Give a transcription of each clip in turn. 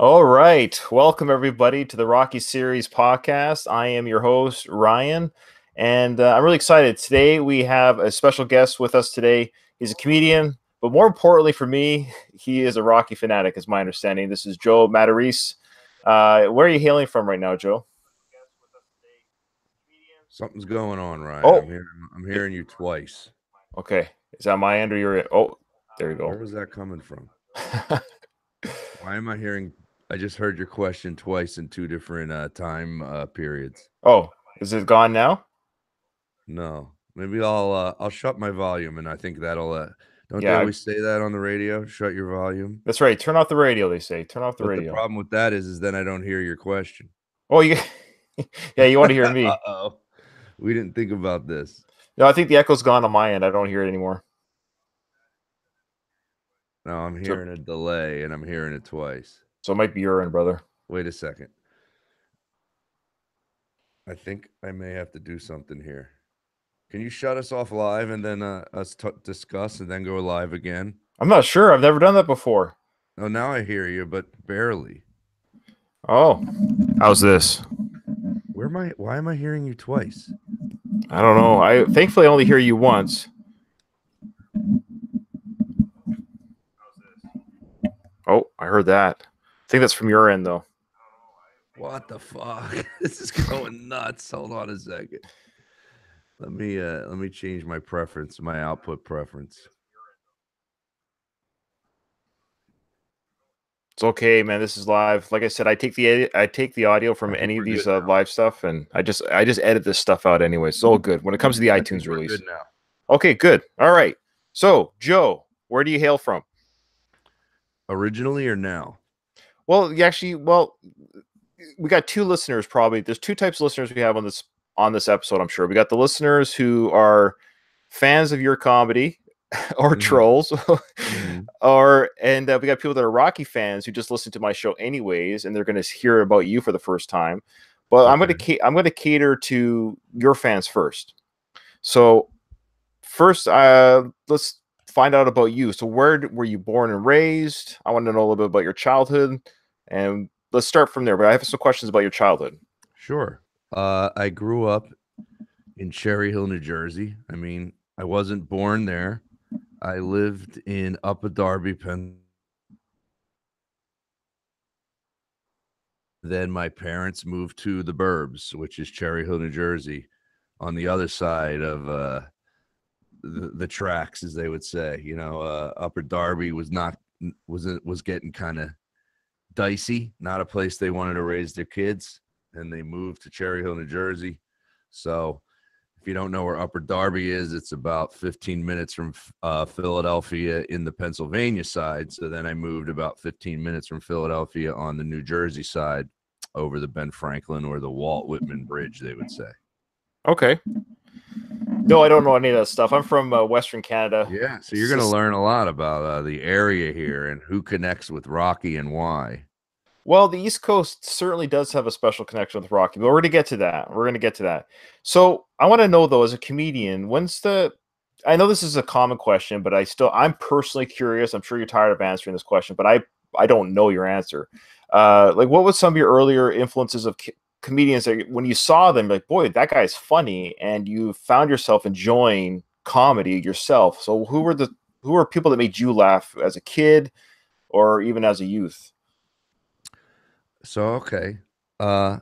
All right. Welcome, everybody, to the Rocky Series podcast. I am your host, Ryan, and I'm really excited. Today, we have a special guest with us today. He's a comedian, but more importantly for me, he is a Rocky fanatic, is my understanding. This is Joe Matarese. Where are you hailing from right now, Joe? Something's going on, Ryan. Oh, I'm hearing you twice. okay. Is that my end or your end? Oh, there you go. Where is that coming from? Why am I hearing I just heard your question twice in two different time periods. Oh, is it gone now? No. Maybe I'll shut my volume and I think that'll don't they Yeah, always say that on the radio? Shut your volume. that's right. Turn off the radio, they say. Turn off the But the radio. problem with that is then I don't hear your question. Oh, you, yeah, you want to hear me. Uh-oh. We didn't think about this. No, I think the echo's gone on my end. I don't hear it anymore. No, I'm So, hearing a delay and I'm hearing it twice. so it might be your end, brother. Wait a second. I think I may have to do something here. Can you shut us off live and then us discuss and then go live again? I'm not sure. I've never done that before. Oh, now I hear you, but barely. Oh, how's this? Where am I? Why am I hearing you twice? I don't know. I thankfully only hear you once. Oh, I heard that. I think that's from your end, though. What the fuck? This is going nuts. Hold on a second. Let me change my preference, my output preference. It's okay, man. This is live. Like I said, I take the audio from I think any of we're these good now. live stuff, and I just edit this stuff out anyway. It's all good when it comes to the I think iTunes we're release. good now. Okay, good. All right. So, Joe, where do you hail from? Originally or now? Well, we got two listeners probably. There's two types of listeners we have on this episode, I'm sure. We got the listeners who are fans of your comedy or Mhm, trolls mhm. we got people that are Rocky fans who just listen to my show anyways and they're going to hear about you for the first time. But Okay. I'm going to cater to your fans first. So, first let's find out about you. So, where were you born and raised? I want to know a little bit about your childhood and let's start from there. But I have some questions about your childhood. Sure. I grew up in Cherry Hill, New Jersey. I mean, I wasn't born there. I lived in Upper Darby, Penn. Then my parents moved to the Burbs, which is Cherry Hill, New Jersey, on the other side of the tracks, as they would say. Upper Darby was getting kind of dicey, not a place they wanted to raise their kids, and they moved to Cherry Hill, New Jersey. So if you don't know where Upper Darby is, it's about 15 minutes from Philadelphia in the Pennsylvania side. So then I moved about 15 minutes from Philadelphia on the New Jersey side over the Ben Franklin or the Walt Whitman Bridge, they would say. Okay. No, I don't know any of that stuff. I'm from Western Canada. Yeah, so you're It's going to just, learn a lot about the area here and who connects with Rocky and why. well, the East Coast certainly does have a special connection with Rocky, but we're going to get to that. We're going to get to that. So I want to know though, as a comedian, I know this is a common question, but I'm personally curious. I'm sure you're tired of answering this question, but I don't know your answer. Like, what was some of your earlier influences of comedians that when you saw them, like, boy, that guy's funny, and you found yourself enjoying comedy yourself? So who were people that made you laugh as a kid or even as a youth? So, okay. Uh,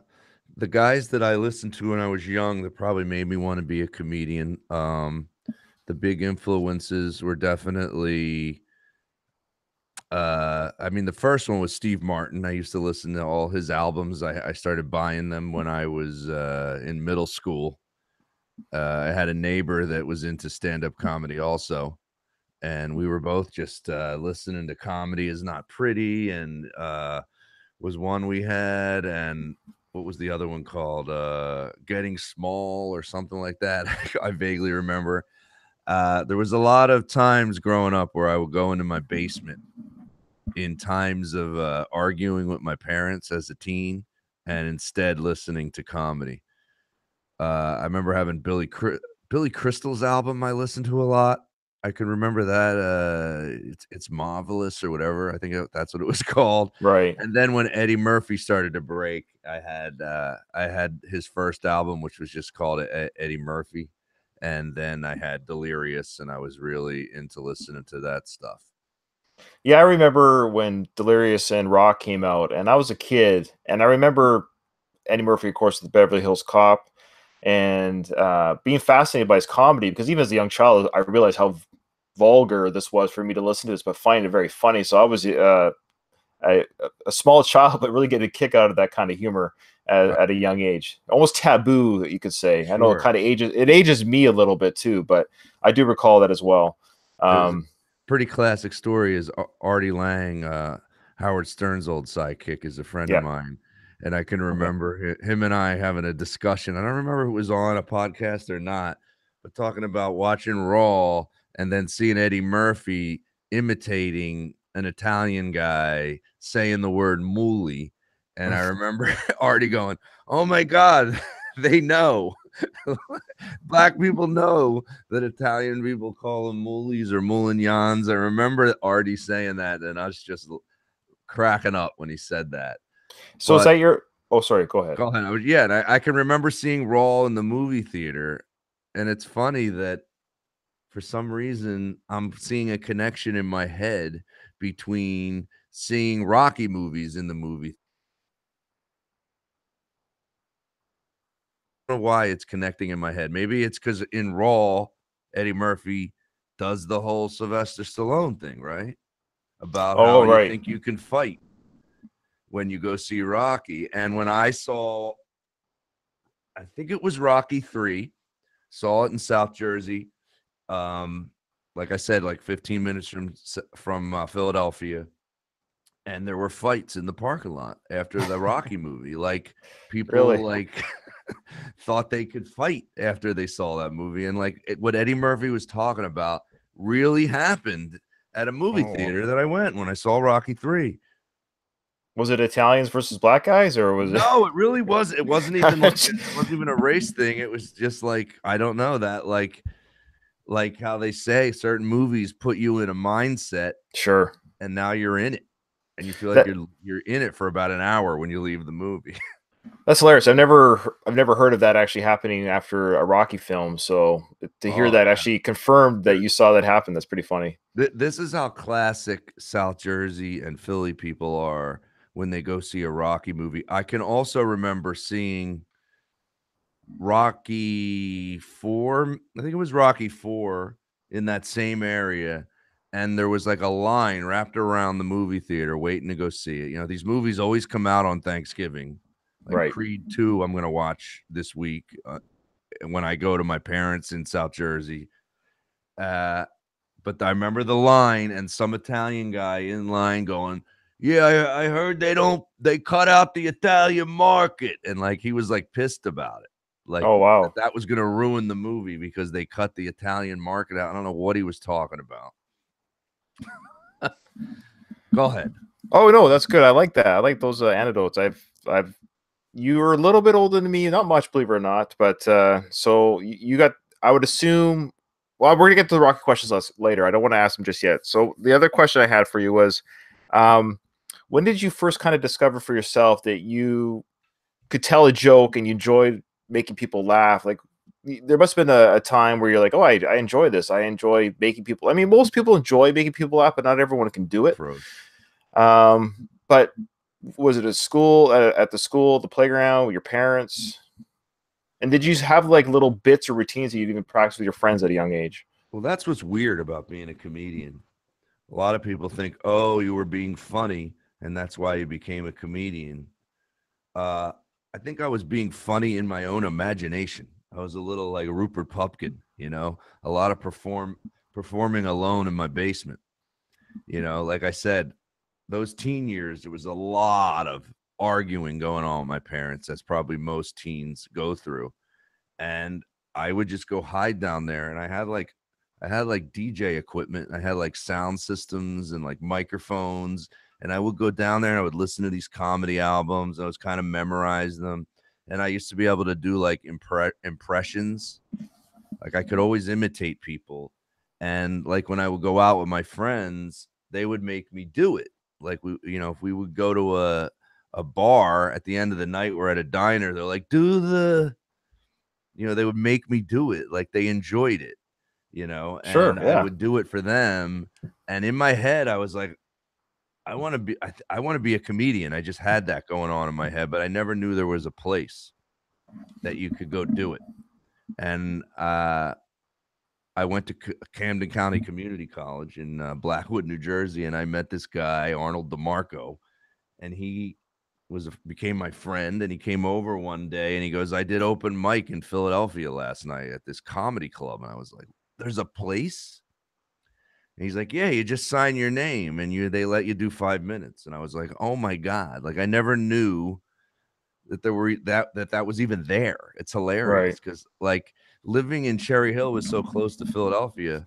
the guys that I listened to when I was young that probably made me want to be a comedian. The big influences were definitely I mean, the first one was Steve Martin. I used to listen to all his albums. I started buying them when I was in middle school. I had a neighbor that was into stand-up comedy also, and we were both just listening to Comedy Is Not Pretty, and was one we had, and what was the other one called? Getting Small or something like that. I vaguely remember. There was a lot of times growing up where I would go into my basement in times of arguing with my parents as a teen and instead listening to comedy. I remember having Billy Crystal's album I listened to a lot. I can remember that. It's marvelous or whatever. I think that's what it was called. Right. And then when Eddie Murphy started to break, I had his first album, which was just called Eddie Murphy, and then I had Delirious, and I was really into listening to that stuff. Yeah, I remember when Delirious and Rock came out, and I was a kid, and I remember Eddie Murphy, of course, the Beverly Hills Cop, and being fascinated by his comedy because even as a young child, I realized how vulgar this was for me to listen to this, but find it very funny. So I was a, a small child, but really get a kick out of that kind of humor Right. at a young age. Almost taboo, you could say. I know it Sure. kind of ages me a little bit too, but I do recall that as well. There's a Um, pretty classic story is Artie Lang, Howard Stern's old sidekick, is a friend of yeah. mine. And I can Okay. remember him and I having a discussion. I don't remember if it was on a podcast or not, but talking about watching Raw and then seeing Eddie Murphy imitating an Italian guy saying the word "mooly." And I remember Artie going, "Oh my God, they know." Black people know that Italian people call them moolies or moulignons. I remember Artie saying that and us just cracking up when he said that. So is But that your? Oh, sorry. Go ahead. go ahead. Yeah, and I can remember seeing Raw in the movie theater, and it's funny that for some reason I'm seeing a connection in my head between seeing Rocky movies in the movie. I don't know why it's connecting in my head. Maybe it's because in Raw, Eddie Murphy does the whole Sylvester Stallone thing, right? About Oh, how you right. think you can fight when you go see Rocky. And when I saw, I think it was Rocky 3, saw it in South Jersey. Um, like I said, like 15 minutes from Philadelphia, and there were fights in the parking lot after the Rocky movie. Like people Really? like thought they could fight after they saw that movie, and like what Eddie Murphy was talking about really happened at a movie Oh, theater that I went when I saw Rocky 3. was it Italians versus black guys, or was it? No, it really was. It wasn't even like it wasn't even a race thing. It was just like I don't know that like how they say certain movies put you in a mindset Sure. and now you're in it and you feel like That you're in it for about an hour when you leave the movie. that's hilarious. I've never heard of that actually happening after a Rocky film. So to hear Oh that yeah. actually confirmed that you saw that happen, that's pretty funny. This is how classic South Jersey and Philly people are when they go see a Rocky movie. I can also remember seeing Rocky 4, I think it was Rocky 4 in that same area, and there was, like, a line wrapped around the movie theater waiting to go see it. You know, these movies always come out on Thanksgiving, like Right. Creed 2, I'm gonna watch this week, when I go to my parents in South Jersey. Uh, but I remember the line and some Italian guy in line going, "Yeah, I heard they cut out the Italian market," and, like, he was, like, pissed about it. Like, Oh, wow. that was gonna ruin the movie because they cut the Italian market out. I don't know what he was talking about. Go ahead. Oh, no, that's good. I like that. I like those anecdotes. I've you're a little bit older than me, not much, believe it or not, but so you got. I would assume. Well, we're gonna get to the Rocky questions later. I don't want to ask them just yet. So the other question I had for you was, um, when did you first kind of discover for yourself that you could tell a joke and you enjoyed making people laugh? Like, there must have been a time where you're like, oh, I enjoy this. I enjoy making people. I mean, most people enjoy making people laugh, but not everyone can do it. Froze. But was it at school, at the school, the playground, with your parents? And did you have like little bits or routines that you'd even practice with your friends at a young age? Well, that's what's weird about being a comedian. A lot of people think, "Oh, you were being funny, and that's why you became a comedian." Uh, I think I was being funny in my own imagination. I was a little like Rupert Pupkin, you know, a lot of performing alone in my basement. You know, like I said, those teen years, there was a lot of arguing going on with my parents. That's probably most teens go through. And I would just go hide down there. And I had like DJ equipment. I had like sound systems and like microphones. And I would go down there and I would listen to these comedy albums. I was kind of memorize them. And I used to be able to do like impressions. Like I could always imitate people. And like when I would go out with my friends, they would make me do it. Like if we would go to a bar at the end of the night, we're at a diner, they're like, do the, they would make me do it. Like they enjoyed it, Sure, and I yeah. would do it for them. And in my head, I was like, I want to be a comedian. I just had that going on in my head, but I never knew there was a place that you could go do it. And I went to Camden County Community College in Blackwood, New Jersey, and I met this guy, Arnold DeMarco, and he became my friend. And he came over one day, and he goes, "I did open mic in Philadelphia last night at this comedy club," and I was like, "There's a place?" And he's like, "Yeah, you just sign your name, and they let you do 5 minutes." And I was like, "Oh my god!" Like I never knew that there were that was even there. It's hilarious Right. because like living in Cherry Hill was so close to Philadelphia,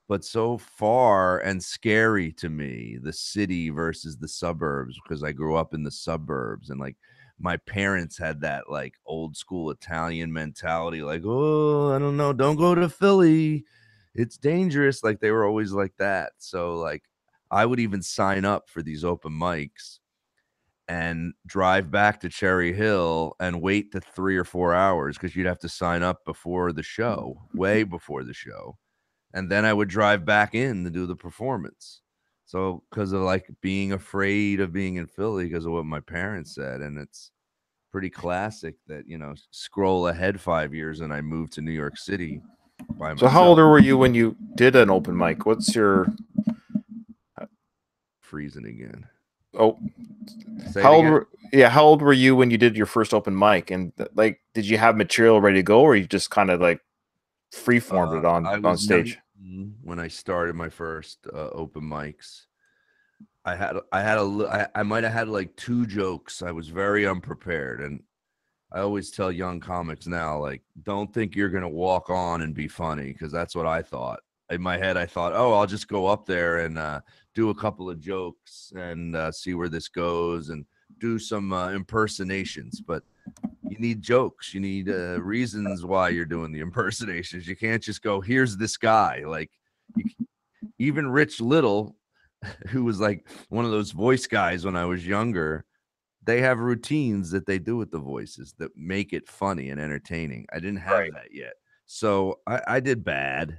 but so far and scary to me, the city versus the suburbs, because I grew up in the suburbs and like my parents had that like old school Italian mentality, like, oh, I don't know, don't go to Philly. It's dangerous. Like they were always like that. So like I would even sign up for these open mics and drive back to Cherry Hill and wait the 3 or 4 hours because you'd have to sign up before the show, way before the show. And then I would drive back in to do the performance. So, because of like being afraid of being in Philly because of what my parents said. And it's pretty classic that, scroll ahead 5 years and I moved to New York City by So how old myself. were you when you did an open mic? What's your Freezing again. oh Say it how old again. were yeah, how old were you when you did your first open mic? And like did you have material ready to go or you just kind of like free formed it I on was stage? 19 when I started my first open mics. I might have had like 2 jokes. I was very unprepared, and I always tell young comics now, like, don't think you're gonna walk on and be funny, because that's what I thought. In my head, I thought, oh, I'll just go up there and do a couple of jokes and see where this goes, and do some impersonations. But you need jokes. You need reasons why you're doing the impersonations. You can't just go, here's this guy. Like, even Rich Little, who was like one of those voice guys when I was younger, they have routines that they do with the voices that make it funny and entertaining. I didn't have Right. that yet. So I did bad,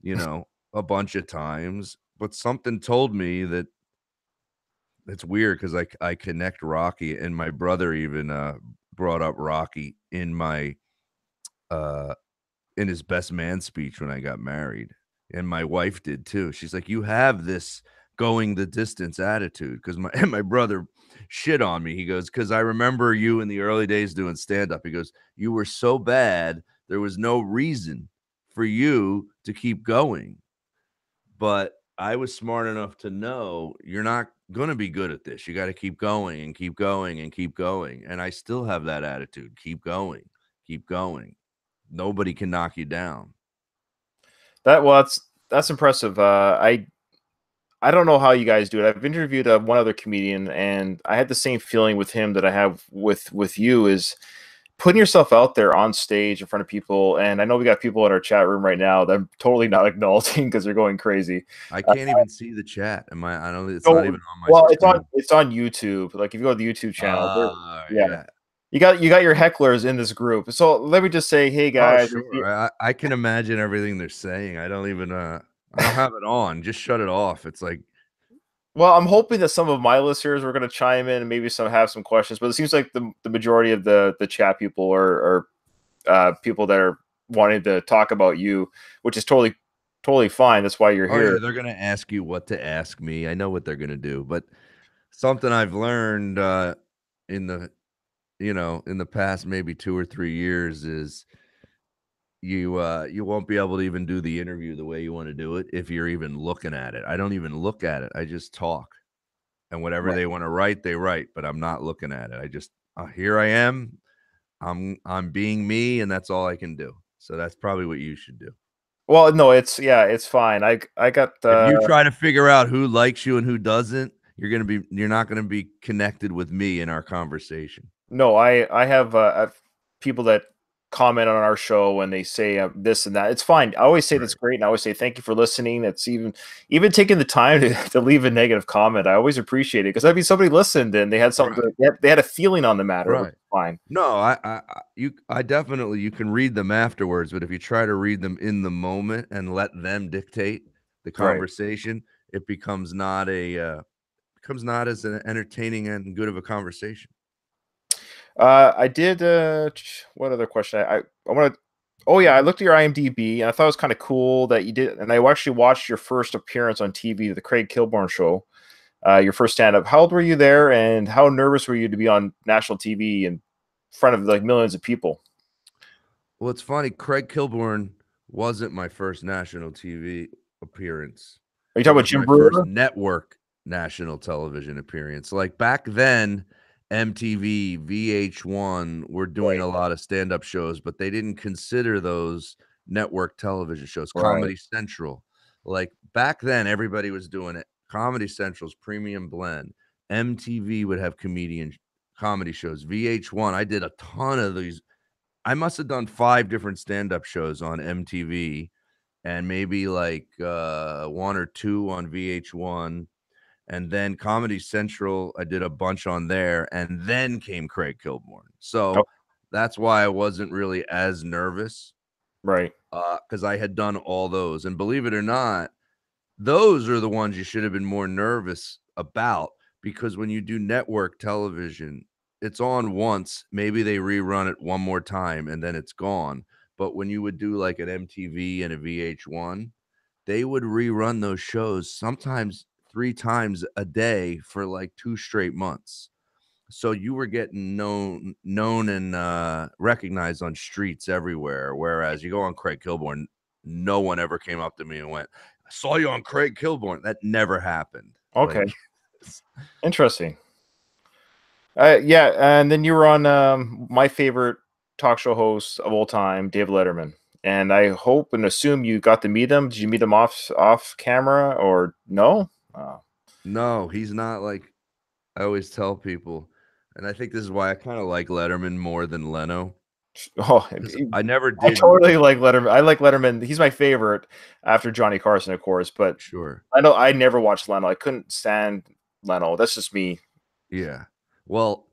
a bunch of times, but something told me that it's weird because I connect Rocky, and my brother even brought up Rocky uh in his best man speech when I got married. And my wife did too. She's like, you have this going the distance attitude. Because my brother shit on me. He goes, because I remember you in the early days doing stand-up. He goes, you were so bad, there was no reason for you to keep going. But I was smart enough to know you're not going to be good at this. You got to keep going and keep going and keep going. And I still have that attitude. Keep going, keep going. Nobody can knock you down. That's impressive. I don't know how you guys do it. I've interviewed one other comedian, and I had the same feeling with him that I have with you is putting yourself out there on stage in front of people. And I know we got people in our chat room right now that I'm totally not acknowledging because they're going crazy. I can't even see the chat. I don't, it's not So, even on my well, screen. it's on YouTube. Like if you go to the YouTube channel, yeah, Yeah. you got your hecklers in this group. So let me just say, hey Oh, guys, sure. I can imagine everything they're saying. I don't have it on. Just shut it off. It's like, well, I'm hoping that some of my listeners were going to chime in and maybe some have some questions, but it seems like the majority of the chat people are people that are wanting to talk about you, which is totally fine. That's why you're oh yeah, here. they're gonna ask you what to ask me. I know what they're gonna do, but something I've learned in the in the past maybe 2 or 3 years is you won't be able to even do the interview the way you want to do it if you're even looking at it. I don't even look at it. I just talk. And whatever Right. they want to write, they write, but I'm not looking at it. I just here I am. I'm being me, and that's all I can do. So that's probably what you should do. Well, no, it's fine. I got If you try to figure out who likes you and who doesn't, you're not gonna be connected with me in our conversation. no, I have people that comment on our show and they say this and that. It's fine. I always say that's Right. great, and I always say thank you for listening. It's even taking the time to leave a negative comment. I always appreciate it because I mean somebody listened and they had something Right. they had a feeling on the matter, which Right. is fine. No, I definitely, you can read them afterwards, but if you try to read them in the moment and let them dictate the Right. conversation, it becomes not as an entertaining and good of a conversation. I did. What other question? I want to. Oh yeah, I looked at your IMDb and I thought it was kind of cool that you did. And I actually watched your first appearance on TV, the Craig Kilborn show. Your first stand up. How old were you there, and how nervous were you to be on national TV in front of like millions of people? Well, it's funny, Craig Kilborn wasn't my first national TV appearance. Are you It talking about was Jim my first Brewer? network national television appearance. Like back then, MTV, VH1 were doing Right. a lot of stand-up shows, but they didn't consider those network television shows. Right. Comedy Central. Like back then, everybody was doing it. Comedy Central's premium blend. MTV would have comedian comedy shows. VH1, I did a ton of these. I must have done 5 different stand-up shows on MTV and maybe like 1 or 2 on VH1, and then Comedy Central, I did a bunch on there, and then came Craig Kilborn. Oh, So that's why I wasn't really as nervous, right. because I had done all those. And believe it or not, those are the ones you should have been more nervous about, because when you do network television, it's on once, maybe they rerun it one more time and then it's gone. But when you would do like an MTV and a VH1, they would rerun those shows sometimes 3 times a day for like 2 straight months. So you were getting known and recognized on streets everywhere. Whereas you go on Craig Kilborn, no one ever came up to me and went, "I saw you on Craig Kilborn." That never happened. Okay. Like, Interesting. Yeah, and then you were on my favorite talk show host of all time, Dave Letterman. And I hope and assume you got to meet him. Did you meet him off camera or no? no, he's not like I always tell people, and I think this is why I kind of like Letterman more than Leno, Oh, because I never I did. totally like Letterman. I like Letterman. He's my favorite after Johnny Carson, of course. But Sure. I know I never watched Leno. I couldn't stand Leno. That's just me. Yeah. Well,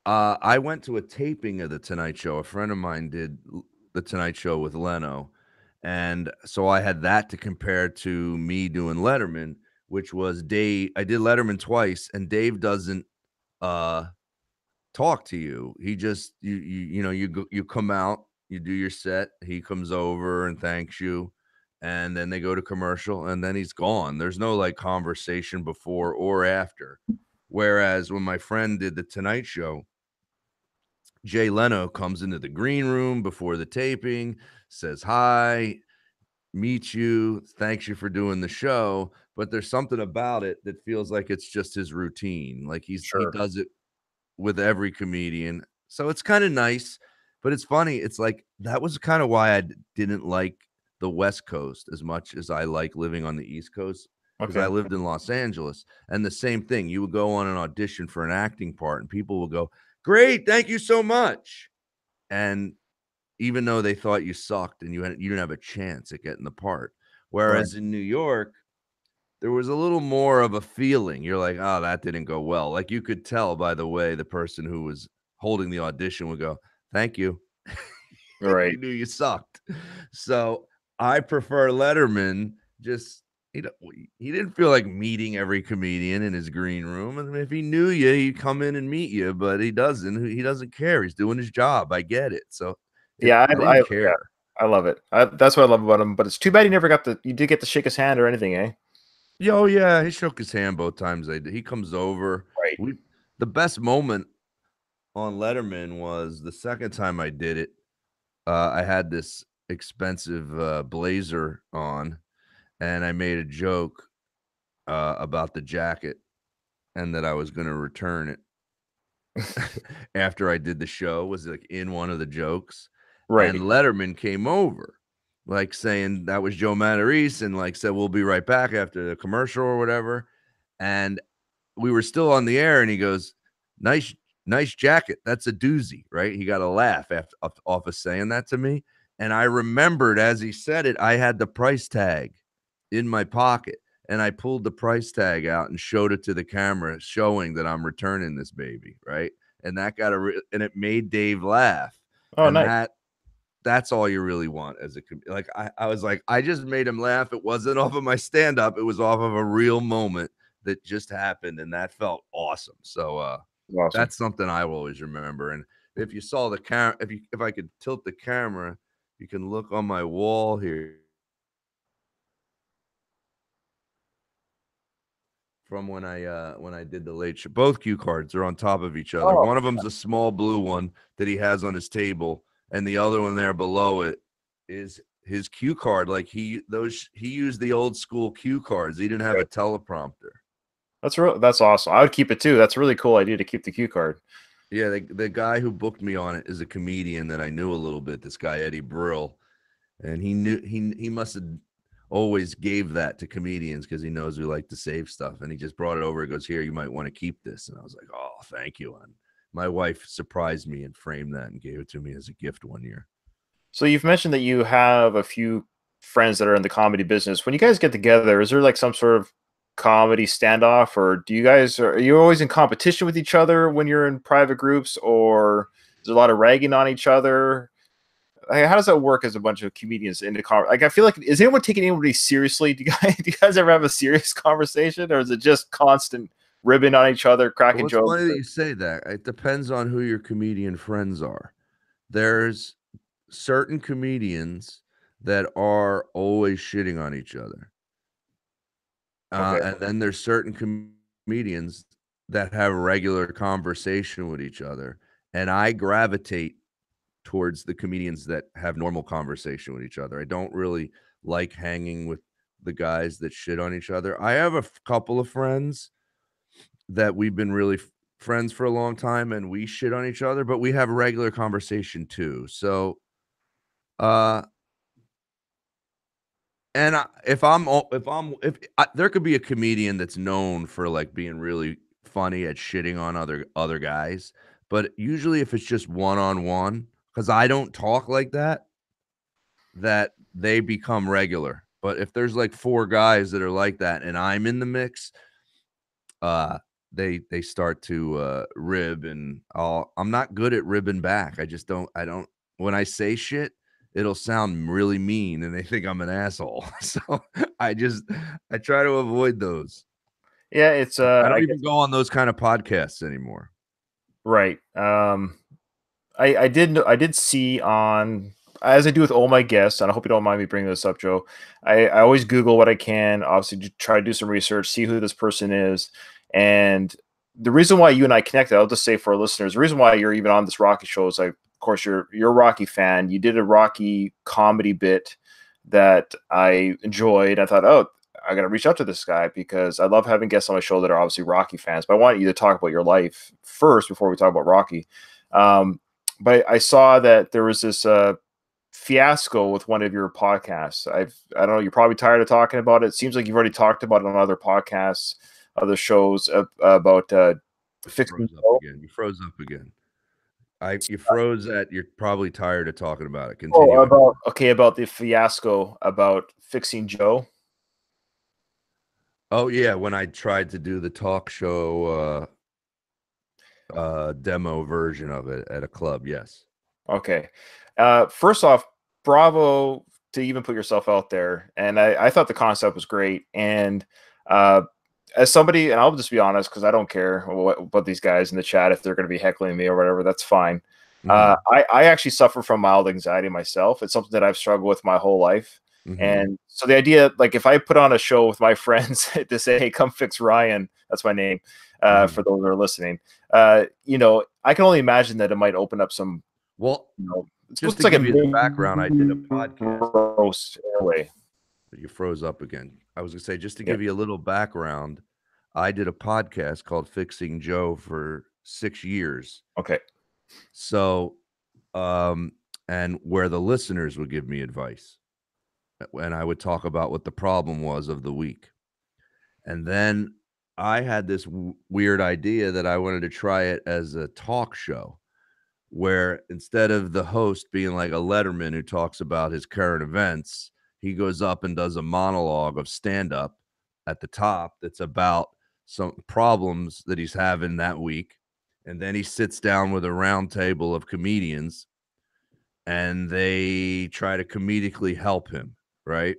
I went to a taping of The Tonight Show. A friend of mine did The Tonight Show with Leno, and so I had that to compare to me doing Letterman, which was Dave. I did Letterman twice, and Dave doesn't uh talk to you. He just you come out, you do your set, he comes over and thanks you, and then they go to commercial, and then he's gone. There's no like conversation before or after. Whereas when my friend did The Tonight Show, Jay Leno comes into the green room before the taping, says hi, meets you, thanks you for doing the show, but there's something about it that feels like it's just his routine. Like he Sure. does it with every comedian. So it's kind of nice, but it's funny. It's like that was kind of why I didn't like the West Coast as much as I like living on the East Coast, because I Okay. lived in Los Angeles. And the same thing, you would go on an audition for an acting part and people will go, "Great, thank you so much." And even though they thought you sucked and you didn't have a chance at getting the part. Right. Whereas in New York, there was a little more of a feeling. You're like, "Oh, that didn't go well." Like, you could tell by the way the person who was holding the audition would go, "Thank you." Right. You knew you sucked. So, I prefer Letterman. Just he didn't feel like meeting every comedian in his green room, and if he knew you, he'd come in and meet you, but he doesn't. He doesn't care. He's doing his job. I get it. So, Yeah, I didn't yeah, care. I love it. That's what I love about him. But it's too bad you did get to shake his hand or anything, eh? Yeah, oh, yeah, he shook his hand both times I did. He comes over. Right. We The best moment on Letterman was the second time I did it. I had this expensive blazer on, and I made a joke about the jacket and that I was going to return it after I did the show. Was like in one of the jokes, and Right. Letterman came over, like saying that was Joe Matarese, and like said we'll be right back after the commercial or whatever, and we were still on the air, and he goes, nice jacket. That's a doozy, right? He got a laugh off of saying that to me. And I remembered as he said it, I had the price tag in my pocket. And I pulled the price tag out and showed it to the camera, showing that I'm returning this baby, right? And that got and it made Dave laugh. Oh, And nice. that's all you really want as a like. I was like, I just made him laugh. It wasn't off of my stand up. It was off of a real moment that just happened, and that felt awesome. So Awesome. that's something I will always remember. And if you saw the camera, if I could tilt the camera, you can look on my wall here from when I did the late show. Both cue cards are on top of each other. Oh, One of them's a small blue one that he has on his table, and the other one there below it is his cue card. Like he used the old school cue cards. He didn't have a teleprompter. that's awesome. I would keep it too. That's a really cool idea to keep the cue card. Yeah, the guy who booked me on it is a comedian that I knew a little bit. This guy Eddie Brill, and he must have always gave that to comedians because he knows we like to save stuff. And he just brought it over. He goes, "Here, you might want to keep this." And I was like, "Oh, thank you." And my wife surprised me and framed that and gave it to me as a gift one year. So you've mentioned that you have a few friends that are in the comedy business. When you guys get together, is there like some sort of comedy standoff, or are you always in competition with each other when you're in private groups, or is there a lot of ragging on each other? Like, how does that work as a bunch of comedians in the car? Like, I feel like, is anyone taking anybody seriously? Do you guys ever have a serious conversation, or is it just constant ribbing on each other, cracking Well, it's jokes? funny that you say that. It depends on who your comedian friends are. There's certain comedians that are always shitting on each other. Okay. And then there's certain comedians that have regular conversation with each other. And I gravitate towards the comedians that have normal conversation with each other. I don't really like hanging with the guys that shit on each other. I have a couple of friends that we've been really friends for a long time and we shit on each other, but we have regular conversation too. So, uh, and there could be a comedian that's known for like being really funny at shitting on other guys, but usually if it's just one on one, because I don't talk like that, that they become regular. But if there's like four guys that are like that and I'm in the mix, they start to rib, and I'm not good at ribbing back. I don't when I say shit, it'll sound really mean and they think I'm an asshole. So I try to avoid those. Yeah, it's I don't I even guess, go on those kind of podcasts anymore. right. I did see on, as I do with all my guests, and I hope you don't mind me bringing this up, Joe. I always Google what I can, obviously to try to do some research, see who this person is, and the reason why you and I connected, I'll just say for our listeners, the reason why you're even on this Rocky show is, like, of course, you're a Rocky fan. You did a Rocky comedy bit that I enjoyed. I thought, oh, I got to reach out to this guy because I love having guests on my show that are obviously Rocky fans. But I want you to talk about your life first before we talk about Rocky. Um, but I saw that there was this fiasco with one of your podcasts. I don't know. You're probably tired of talking about it. It seems like you've already talked about it on other podcasts, other shows about fixing. You froze up again. You froze that. You're probably tired of talking about it. Oh, Continue. about the fiasco about fixing Joe. Oh yeah, when I tried to do the talk show demo version of it at a club, yes. Okay. First off, bravo to even put yourself out there. And I thought the concept was great. And uh, as somebody, and I'll just be honest, because I don't care what these guys in the chat, if they're going to be heckling me or whatever, that's fine. Mhm. I actually suffer from mild anxiety myself. It's something that I've struggled with my whole life. Mhm. And so the idea, like, if I put on a show with my friends to say, "Hey, come fix Ryan," that's my name, Mhm. for those who are listening, I can only imagine that it might open up some, Well, just it's to like a give you the big background, I did a podcast. roast airway. You froze up again. I was gonna say, just to Yeah. give you a little background, I did a podcast called Fixing Joe for 6 years. Okay. So, um, and where the listeners would give me advice, and I would talk about what the problem was of the week. And then I had this weird idea that I wanted to try it as a talk show, where instead of the host being like a Letterman who talks about his current events, he goes up and does a monologue of stand up at the top that's about some problems that he's having that week. And then he sits down with a round table of comedians and they try to comedically help him, right?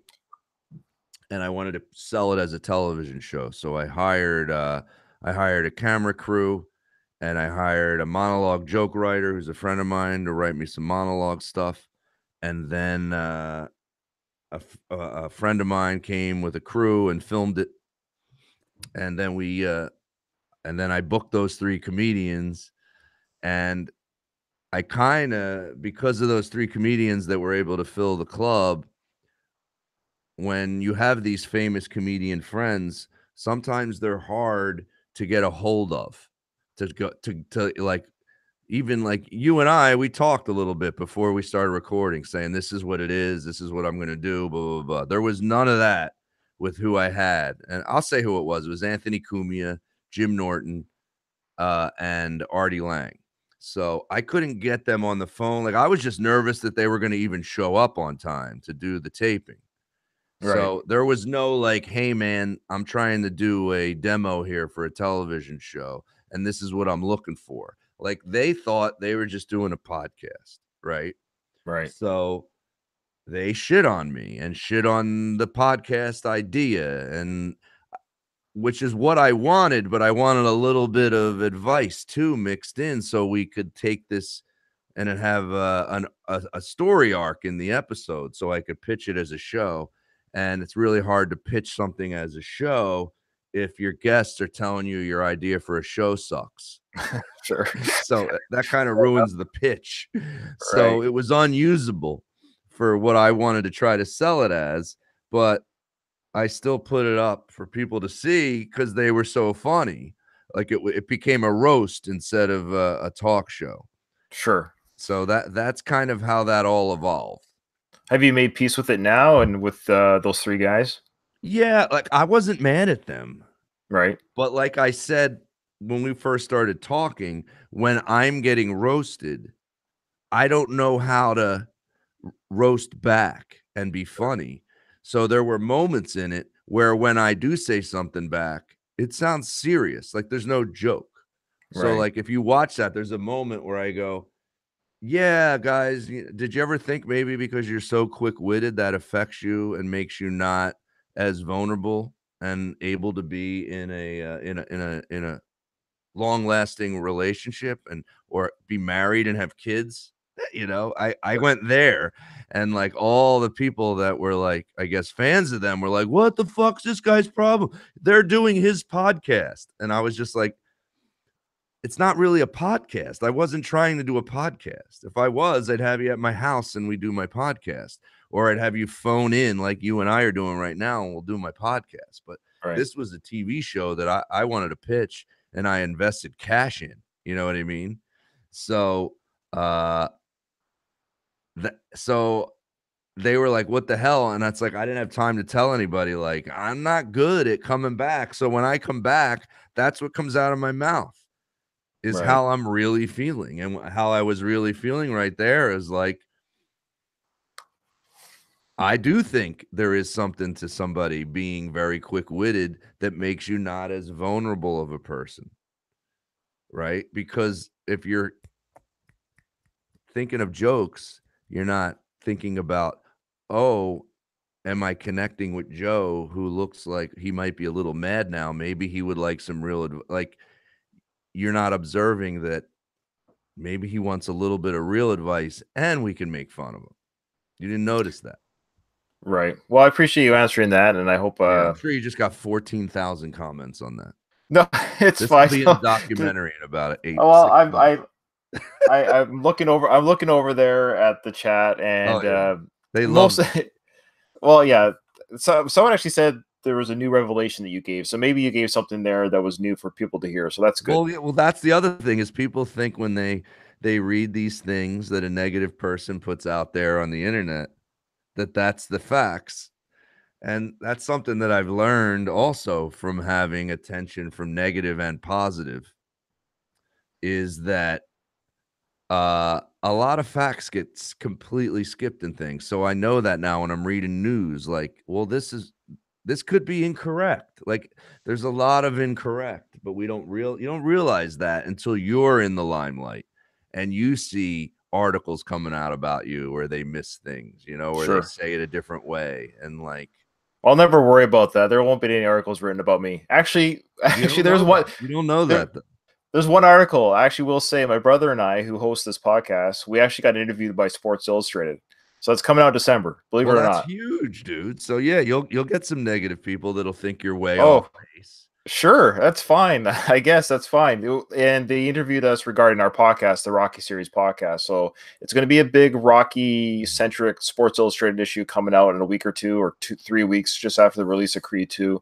And I wanted to sell it as a television show. So I hired a camera crew and I hired a monologue joke writer who's a friend of mine to write me some monologue stuff. And then a friend of mine came with a crew and filmed it. And then and then I booked those three comedians. And I kind of, because of those three comedians that were able to fill the club, when you have these famous comedian friends, sometimes they're hard to get a hold of, to go to like, even like you and I, we talked a little bit before we started recording, saying this is what it is, this is what I'm going to do, blah, blah, blah. There was none of that with who I had. And I'll say who it was. It was Anthony Cumia, Jim Norton, and Artie Lang. So I couldn't get them on the phone. Like, I was just nervous that they were going to even show up on time to do the taping. Right. So there was no like, hey man, I'm trying to do a demo here for a television show, and this is what I'm looking for. Like, they thought they were just doing a podcast, right? Right. So they shit on me and shit on the podcast idea, and which is what I wanted, but I wanted a little bit of advice too mixed in so we could take this and then have a story arc in the episode so I could pitch it as a show. And it's really hard to pitch something as a show if your guests are telling you your idea for a show sucks. Sure. So that kind of ruins the pitch. Right. So it was unusable for what I wanted to try to sell it as, but I still put it up for people to see because they were so funny. Like, it became a roast instead of a talk show. Sure. So that's kind of how that all evolved. Have you made peace with it now and with those three guys? Yeah, like, I wasn't mad at them, Right. but like I said when we first started talking, when I'm getting roasted, I don't know how to roast back and be funny. So there were moments in it where when I do say something back, it sounds serious, like there's no joke. So Right. like if you watch that, there's a moment where I go, yeah, guys, did you ever think maybe because you're so quick-witted that affects you and makes you not as vulnerable and able to be in a long-lasting relationship and or be married and have kids? I went there, and like all the people that were like, I guess fans of them were like, "What the fuck's this guy's problem? They're doing his podcast." And I was just like, it's not really a podcast. I wasn't trying to do a podcast. If I was, I'd have you at my house and we do my podcast, or I'd have you phone in like you and I are doing right now and we'll do my podcast. But Right. this was a TV show that I wanted to pitch and I invested cash in. You know what I mean? So, uh, so they were like, what the hell? And that's like, I didn't have time to tell anybody, like, I'm not good at coming back. So when I come back, that's what comes out of my mouth is Right. how I'm really feeling. And how I was really feeling right there is like, I do think there is something to somebody being very quick-witted that makes you not as vulnerable of a person, right? Because if you're thinking of jokes, you're not thinking about, oh, am I connecting with Joe who looks like he might be a little mad now? Maybe he would like some real like, you're not observing that maybe he wants a little bit of real advice and we can make fun of him. You didn't notice that. Right. Well, I appreciate you answering that, and I hope. Yeah, I'm sure you just got 14,000 comments on that. No, it's This will fine. be in a documentary in about Well, 6 months. I'm looking over. I'm looking over there at the chat, Oh, and yeah. They most. love it. Well, yeah. So someone actually said there was a new revelation that you gave. So maybe you gave something there that was new for people to hear. So that's good. Well, yeah, well, that's the other thing is people think when they read these things that a negative person puts out there on the internet, that that's the facts. And that's something that I've learned also from having attention from negative and positive, is that a lot of facts get completely skipped in things. So I know that now when I'm reading news, like, well, this could be incorrect. Like, there's a lot of incorrect, but you don't realize that until you're in the limelight and you see articles coming out about you where they miss things, where they Sure. say it a different way. And like, I'll never worry about that. There won't be any articles written about me. Actually, you actually, don't there's know one. that. You don't know There, that. there's one article. I actually will say my brother and I, who host this podcast, we actually got interviewed by Sports Illustrated. So it's coming out in December. Believe it Well, or that's not. huge, dude. So yeah, you'll get some negative people that'll think you're way off Oh, base. sure, that's fine. I guess that's fine. And they interviewed us regarding our podcast, the Rocky Series podcast. So it's going to be a big Rocky centric Sports Illustrated issue coming out in a week or two, or 3 weeks, just after the release of Creed 2.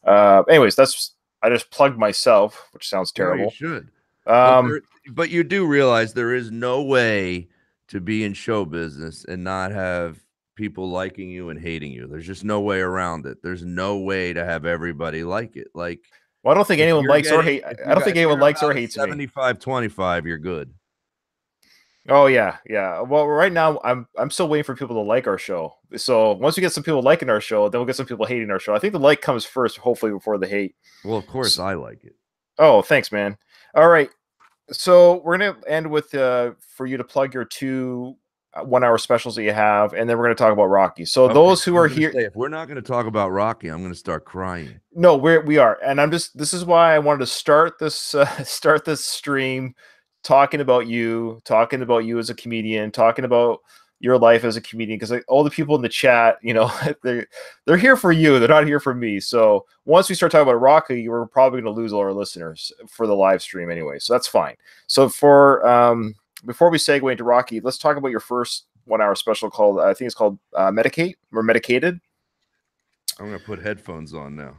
Anyways, I just plugged myself, which sounds No, you terrible. should. But Um, there but you do realize there is no way to be in show business and not have people liking you and hating you. There's just no way around it. There's no way to have everybody like it. Like, well, I don't think anyone likes or hate. I don't think if anyone you're likes or about a hates me. 75-25, you're good. Oh yeah, yeah. Well, right now I'm still waiting for people to like our show. So once we get some people liking our show, then we'll get some people hating our show. I think the like comes first, hopefully, before the hate. Well, of course I like it. Oh, thanks, man. All right. So we're gonna end with for you to plug your two 1 hour specials that you have, and then we're gonna talk about Rocky. So Okay, those so who I'm are gonna here, say, if we're not gonna talk about Rocky, I'm gonna start crying. no, we are, and I'm just. This is why I wanted to start this start this stream talking about you as a comedian, talking about your life as a comedian, because like, all the people in the chat, they're here for you. They're not here for me. So once we start talking about Rocky, we're probably going to lose all our listeners for the live stream anyway. So that's fine. So for before we segue into Rocky, let's talk about your first 1 hour special called I think it's called Medicate or Medicated. I'm gonna put headphones on now.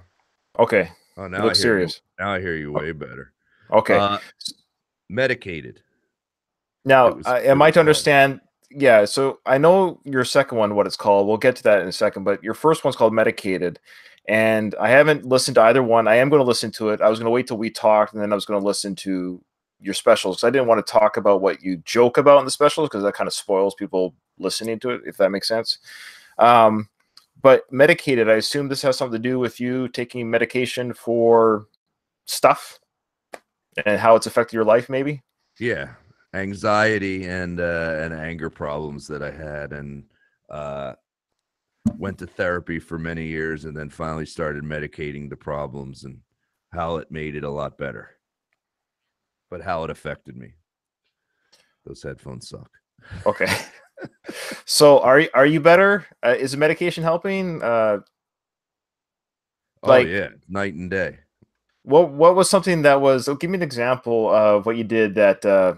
Okay, Oh, you now I look hear you. serious. Now I hear you way better. Okay. Medicated. Now, It am I was to called. understand? Yeah, so I know your second one, what it's called. We'll get to that in a second, but your first one's called Medicated. And I haven't listened to either one. I am going to listen to it. I was going to wait till we talked, and then I was going to listen to your specials. I didn't want to talk about what you joke about in the specials because that kind of spoils people listening to it, if that makes sense. Um, but Medicated, I assume this has something to do with you taking medication for stuff and how it's affected your life, maybe? Yeah, anxiety and anger problems that I had, and went to therapy for many years, and then finally started medicating the problems, and how it made it a lot better, but how it affected me. Those headphones suck. Okay. So are you better? Is the medication helping? Oh Like yeah, night and day. what was something that was? Oh, give me an example of what you did that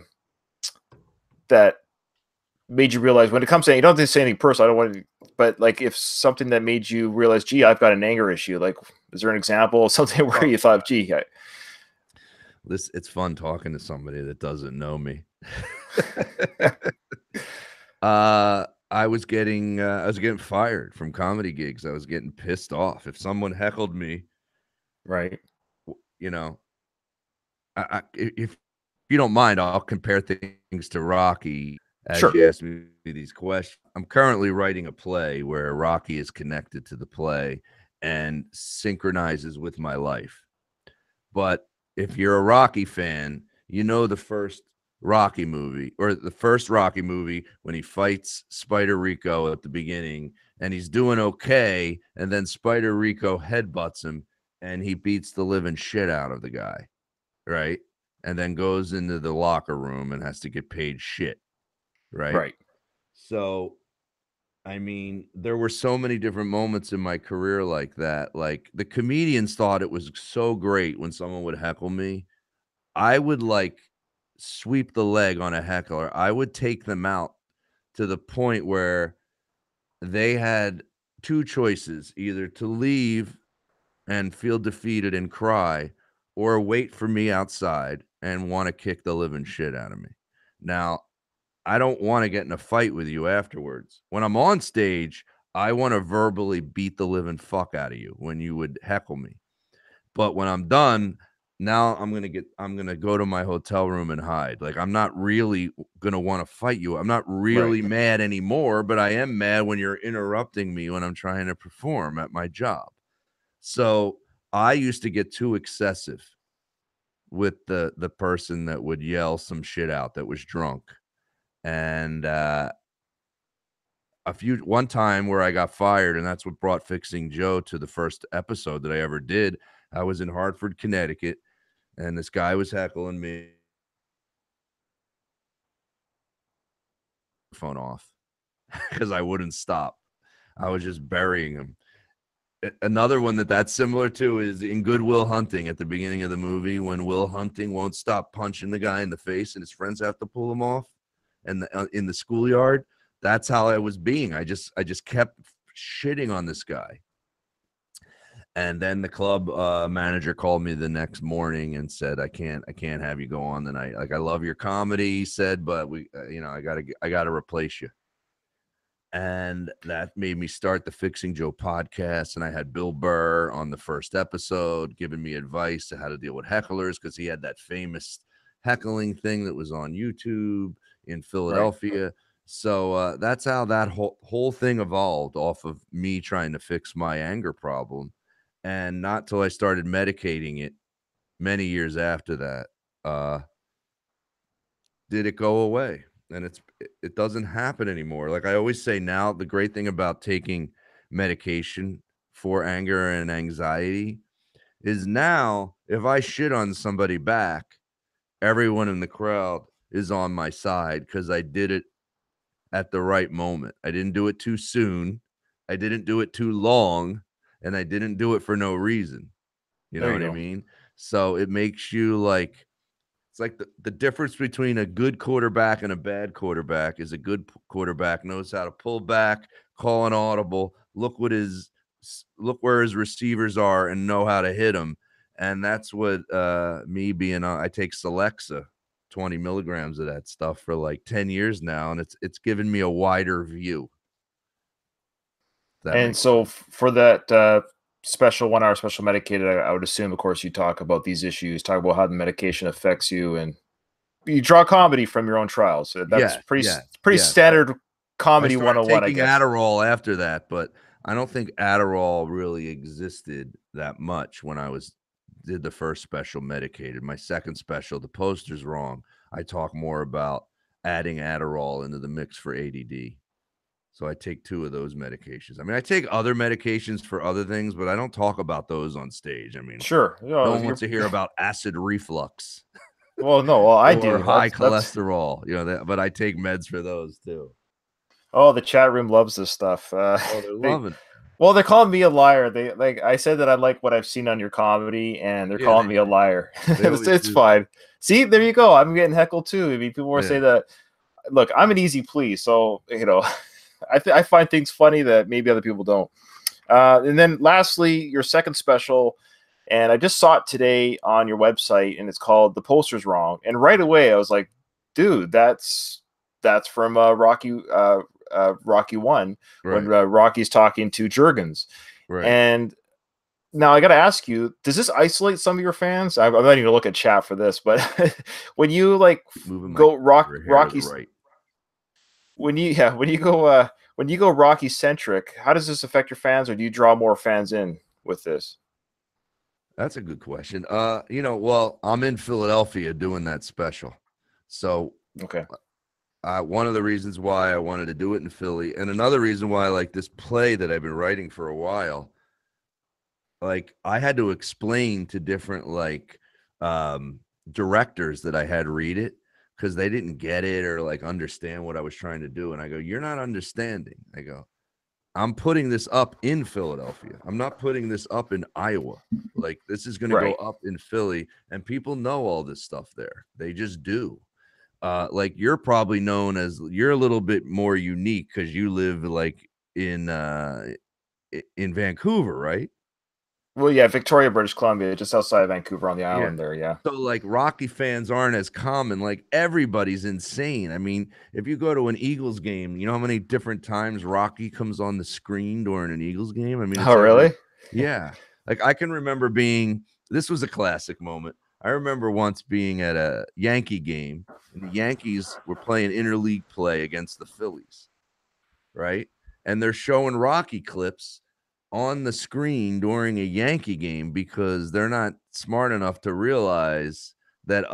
made you realize when it comes to you don't have to say anything personal. I don't want to, but like if something that made you realize, gee, I've got an anger issue. Like, is there an example of something where Oh, you thought, gee, it's fun talking to somebody that doesn't know me. I was getting fired from comedy gigs. I was getting pissed off. If someone heckled me, right? you know, if you don't mind, I'll compare things to Rocky as Sure. you asked me these questions. I'm currently writing a play where Rocky is connected to the play and synchronizes with my life. But if you're a Rocky fan, you know the first Rocky movie, or the first Rocky movie, when he fights Spider Rico at the beginning and he's doing okay, and then Spider Rico headbutts him and he beats the living shit out of the guy, right? And then goes into the locker room and has to get paid shit, right? Right. So, I mean, there were so many different moments in my career like that. Like, the comedians thought it was so great when someone would heckle me. I would like sweep the leg on a heckler. I would take them out to the point where they had two choices, either to leave and feel defeated and cry, or wait for me outside and want to kick the living shit out of me. Now, I don't want to get in a fight with you afterwards. When I'm on stage, I want to verbally beat the living fuck out of you when you would heckle me. But when I'm done, now I'm gonna go to my hotel room and hide. Like, I'm not really gonna want to fight you. I'm not Right. really mad anymore, but I am mad when you're interrupting me when I'm trying to perform at my job. So I used to get too excessive with the person that would yell some shit out that was drunk. And one time where I got fired, and that's what brought Fixing Joe to the first episode that I ever did. I was in Hartford, Connecticut, and this guy was heckling me. Phone off because I wouldn't stop. I was just burying him. Another one that's similar to is in Good Will Hunting at the beginning of the movie when Will Hunting won't stop punching the guy in the face and his friends have to pull him off, and in the schoolyard. That's how I was being. I just kept shitting on this guy. And then the club manager called me the next morning and said, I can't have you go on tonight. Like, I love your comedy, he said, but we, I gotta replace you. And that made me start the Fixing Joe podcast. And I had Bill Burr on the first episode giving me advice to how to deal with hecklers, because he had that famous heckling thing that was on YouTube in Philadelphia. Right. So that's how that whole thing evolved, off of me trying to fix my anger problem. And not till I started medicating it many years after that did it go away. And it doesn't happen anymore. Like I always say now, the great thing about taking medication for anger and anxiety is now if I shit on somebody back, everyone in the crowd is on my side because I did it at the right moment. I didn't do it too soon. I didn't do it too long, and I didn't do it for no reason. You know what I mean? So it makes you like, it's like the difference between a good quarterback and a bad quarterback is a good quarterback knows how to pull back, call an audible, look where his receivers are and know how to hit them. And that's what me being I take Celexa, 20 milligrams of that stuff for like 10 years now, and it's given me a wider view. And so for that special 1 hour special medicated, I would assume, of course, you talk about these issues, talk about how the medication affects you, and you draw comedy from your own trials. That's pretty standard comedy I started 101, I taking guess. Adderall after that, but I don't think Adderall really existed that much when I did the first special medicated. My second special, the poster's wrong. I talk more about adding Adderall into the mix for ADD. So I take 2 of those medications. I mean, I take other medications for other things, but I don't talk about those on stage. I mean, sure, no one wants to hear about acid reflux. Well, no, well, I do. Or high cholesterol, but I take meds for those too. Oh, the chat room loves this stuff. They're loving it. Well, they're calling me a liar. They like I said that I like what I've seen on your comedy, and they're calling me a liar. It's fine. See, there you go. I'm getting heckled too. I mean, people were saying that. Look, I'm an easy plea, so I find things funny that maybe other people don't. And then lastly, your second special, and I just saw it today on your website, and it's called "The Poster's Wrong." And right away, I was like, "Dude, that's from Rocky." Rocky 1 when Rocky's talking to Juergens. Right. And now I got to ask you, does this isolate some of your fans? I'm not even gonna look at chat for this, but when you like go Rocky's right. when you go Rocky centric, how does this affect your fans, or do you draw more fans in with this? That's a good question. Well, I'm in Philadelphia doing that special. So okay. One of the reasons why I wanted to do it in Philly, and another reason why I like this play that I've been writing for a while, like I had to explain to different directors that I had read it because they didn't get it or like understand what I was trying to do. And I go, you're not understanding. I go, I'm putting this up in Philadelphia. I'm not putting this up in Iowa. Like this is going to go up in Philly, and people know all this stuff there. They just do. Like you're probably known as, you're a little bit more unique because you live like in Vancouver, right? Well, yeah, Victoria, British Columbia, just outside of Vancouver on the Yeah. island there. Yeah. So like Rocky fans aren't as common. Like everybody's insane. I mean, if you go to an Eagles game, you know how many different times Rocky comes on the screen during an Eagles game? I mean, Oh, it's every really? yeah. Like I can remember this was a classic moment. I remember once being at a Yankee game and the Yankees were playing interleague play against the Phillies, right? And they're showing Rocky clips on the screen during a Yankee game because they're not smart enough to realize that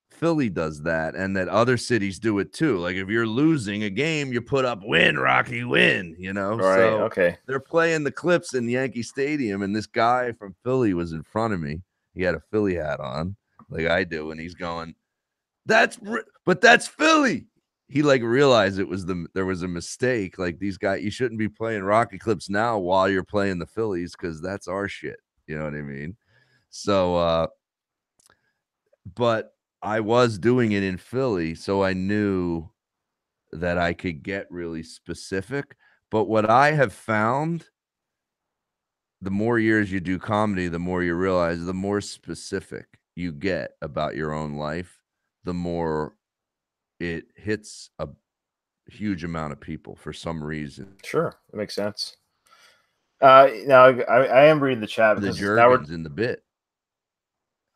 Philly does that and that other cities do it too. Like if you're losing a game, you put up "Win, Rocky, win." Right. So Okay. they're playing the clips in Yankee Stadium, and this guy from Philly was in front of me. He had a Philly hat on, like I do, and he's going, but that's Philly. He like realized there was a mistake. Like these guys, you shouldn't be playing Rocky clips now while you're playing the Phillies because that's our shit. You know what I mean? So, but I was doing it in Philly, so I knew that I could get really specific. But what I have found, the more years you do comedy, the more you realize the more specific you get about your own life, the more it hits a huge amount of people for some reason. Sure, that makes sense. Now I am reading the chat The because now we're Jergens in the bit,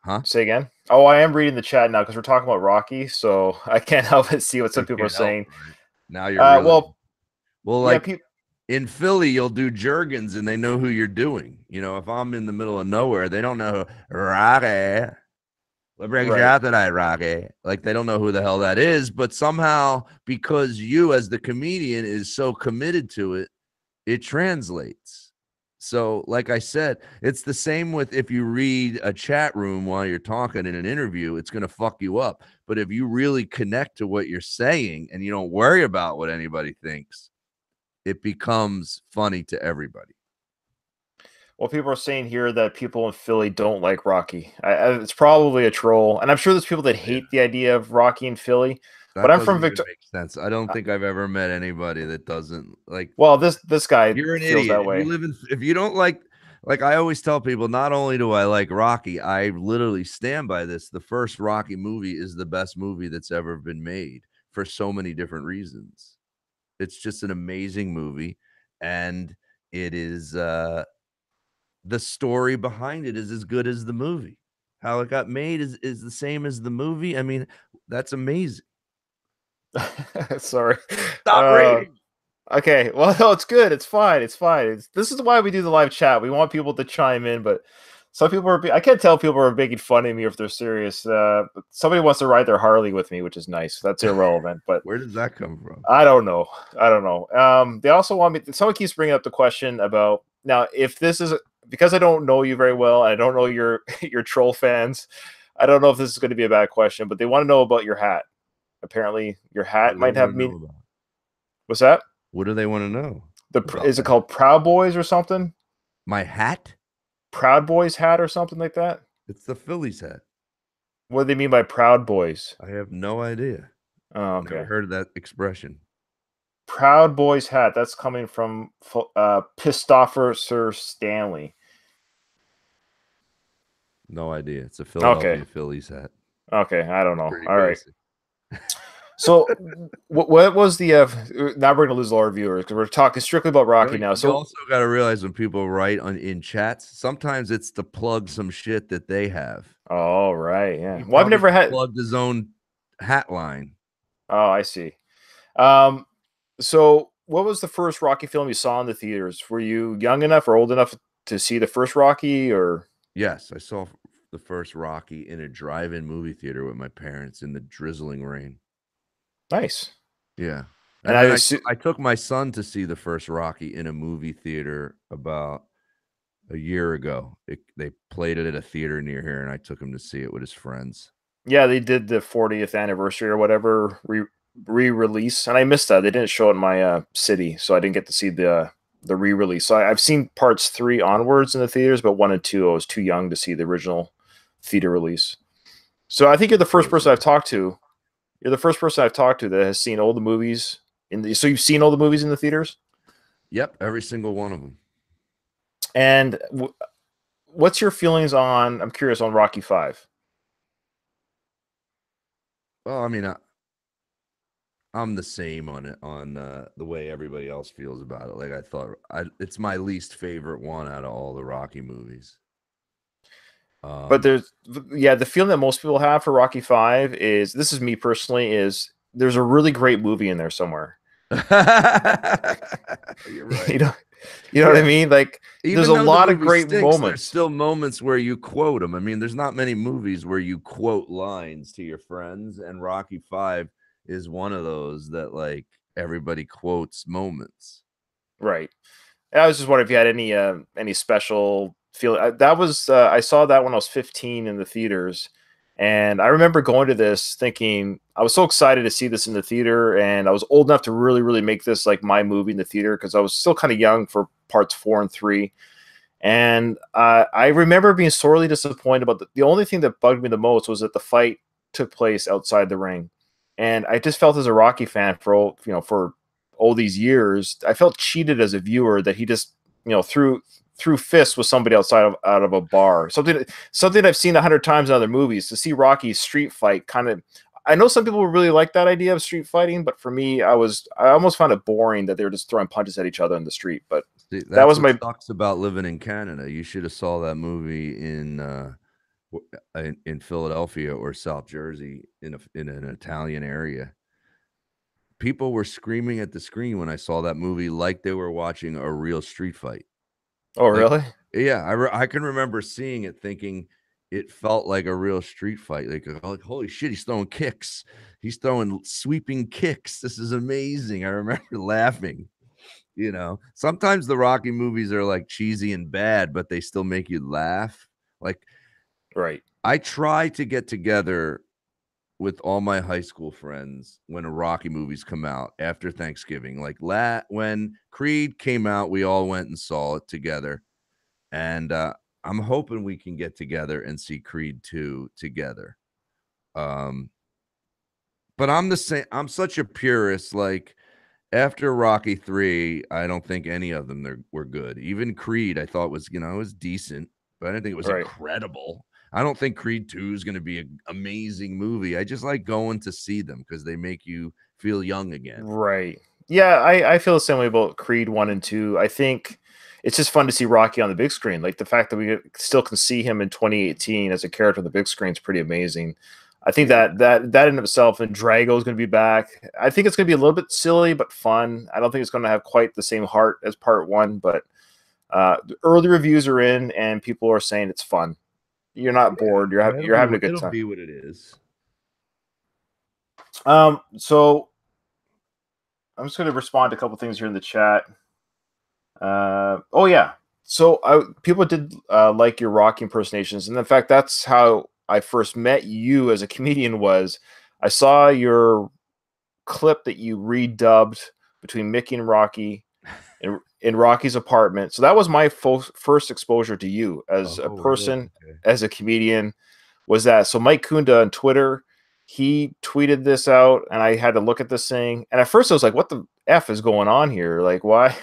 huh? say again. Oh, I am reading the chat now because we're talking about Rocky, so I can't help but see what some You people are can't help saying. it, right? Now you're really Well, yeah, like in Philly, you'll do Jergens and they know who you're doing. If I'm in the middle of nowhere, they don't know Rocky. What brings you right. out tonight, Rocky? Like they don't know who the hell that is, but somehow because you as the comedian is so committed to it, it translates. So, like I said, it's the same with if you read a chat room while you're talking in an interview, it's going to fuck you up. But if you really connect to what you're saying and you don't worry about what anybody thinks, it becomes funny to everybody. Well, people are saying here that people in Philly don't like Rocky. It's probably a troll, and I'm sure there's people that Yeah. hate the idea of Rocky in Philly. But That I'm doesn't from even Victor. make sense. I don't think I've ever met anybody that doesn't like. Well, this guy You're an feels idiot. that way. If you don't like I always tell people, not only do I like Rocky, I literally stand by this. The first Rocky movie is the best movie that's ever been made for so many different reasons. It's just an amazing movie. And it is, the story behind it is as good as the movie. How it got made is the same as the movie. I mean, that's amazing. Sorry. Stop reading. Okay. Well, no, it's good. It's fine. It's fine. This is why we do the live chat. We want people to chime in, but some people are. I can't tell people are making fun of me if they're serious. But somebody wants to ride their Harley with me, which is nice. That's irrelevant, but Where does that come from? I don't know. I don't know. They also want me. Someone keeps bringing up the question about now if this is because I don't know you very well. I don't know your your troll fans. I don't know if this is going to be a bad question, but they want to know about your hat. Apparently, your What hat do they might have want to me. know about? What's that? What do they want to know about Is it that? called Proud Boys or something? My hat? Proud Boys hat or something like that? It's the Phillies hat. What do they mean by Proud Boys? I have no idea. Oh, Never okay. heard of that expression. Proud Boys hat. That's coming from Christopher Sir Stanley. No idea. It's a Okay. Philadelphia Phillies hat. Okay. I don't know. Pretty All right. basic. So, what was the? Now we're gonna lose all our viewers because we're talking strictly about Rocky now. You So, also got to realize when people write in chats, sometimes it's to plug some shit that they have. all right, yeah. He Well, I've probably never had. plugged his own hat line. Oh, I see. Um, so what was the first Rocky film you saw in the theaters? Were you young enough or old enough to see the first Rocky, or? Yes, I saw the first Rocky in a drive-in movie theater with my parents in the drizzling rain. Nice. Yeah. And And I then assume, I took my son to see the first Rocky in a movie theater about a year ago. They played it at a theater near here, and I took him to see it with his friends. yeah, they did the 40th anniversary or whatever re-release, and I missed that. They didn't show it in my city, so I didn't get to see the re-release. So I've seen parts 3 onwards in the theaters, but 1 and 2 I was too young to see the original theater release. So I think you're the first person I've talked to. You're the first person I've talked to that has seen all the movies so you've seen all the movies in the theaters? Yep, every single one of them. And what's your feelings on? I'm curious on Rocky Five. Well, I mean, I'm the same on it on the way everybody else feels about it. Like it's my least favorite one out of all the Rocky movies. But Um, there's yeah, the feeling that most people have for Rocky Five is this is me personally is there's a really great movie in there somewhere. you're you right. know, you know what I Yeah, mean? Like there's even a though the lot of movie great stinks, there's moments. still moments where you quote them. I mean, there's not many movies where you quote lines to your friends, and Rocky Five is one of those that like everybody quotes moments. Right. I was just wondering if you had any special feel. That was I saw that when I was 15 in the theaters, and I remember going to this thinking I was so excited to see this in the theater, and I was old enough to really make this like my movie in the theater because I was still kind of young for parts 4 and 3. And I remember being sorely disappointed about the only thing that bugged me the most was that the fight took place outside the ring, and I just felt as a Rocky fan for all these years, I felt cheated as a viewer that he just threw fists with somebody outside of out of a bar. Something I've seen 100 times in other movies. To see Rocky's street fight kind of. I know some people really like that idea of street fighting, but for me, I almost found it boring that they were just throwing punches at each other in the street. But See, that that's was what my sucks about living in Canada. You should have saw that movie in Philadelphia or South Jersey in an Italian area. People were screaming at the screen when I saw that movie like they were watching a real street fight. Oh, Like, really? yeah, I can remember seeing it thinking it felt like a real street fight. Like, holy shit, he's throwing kicks. He's throwing sweeping kicks. This is amazing. I remember laughing. Sometimes the Rocky movies are like cheesy and bad, but they still make you laugh. Like, Right. I try to get together with all my high school friends when a Rocky movies come out after Thanksgiving. Like when Creed came out, we all went and saw it together. And I'm hoping we can get together and see Creed 2 together. Um, but I'm the same. I'm such a purist. Like after Rocky 3, I don't think any of them were good. Even Creed, I thought it was decent, but I didn't think it was Right. incredible. I don't think Creed 2 is going to be an amazing movie. I just like going to see them because they make you feel young again. Right. Yeah, I feel the same way about Creed 1 and 2. I think it's just fun to see Rocky on the big screen. Like the fact that we still can see him in 2018 as a character on the big screen is pretty amazing. I think that in itself, and Drago is going to be back. I think it's going to be a little bit silly but fun. I don't think it's going to have quite the same heart as part 1, but the early reviews are in and people are saying it's fun. You're not Yeah, bored. yeah, You're having a good it'll time. be what it is. So I'm just going to respond to a couple things here in the chat. Oh yeah. So people did like your Rocky impersonations, and in fact, that's how I first met you as a comedian. Was I saw your clip that you redubbed between Mickey and Rocky in Rocky's apartment. So that was my first exposure to you as a Oh, really? person, Okay. as a comedian. Was that so? Mike Kunda on Twitter, he tweeted this out, and I had to look at this thing. And at first, I was like, "What the f is going on here? Like, why,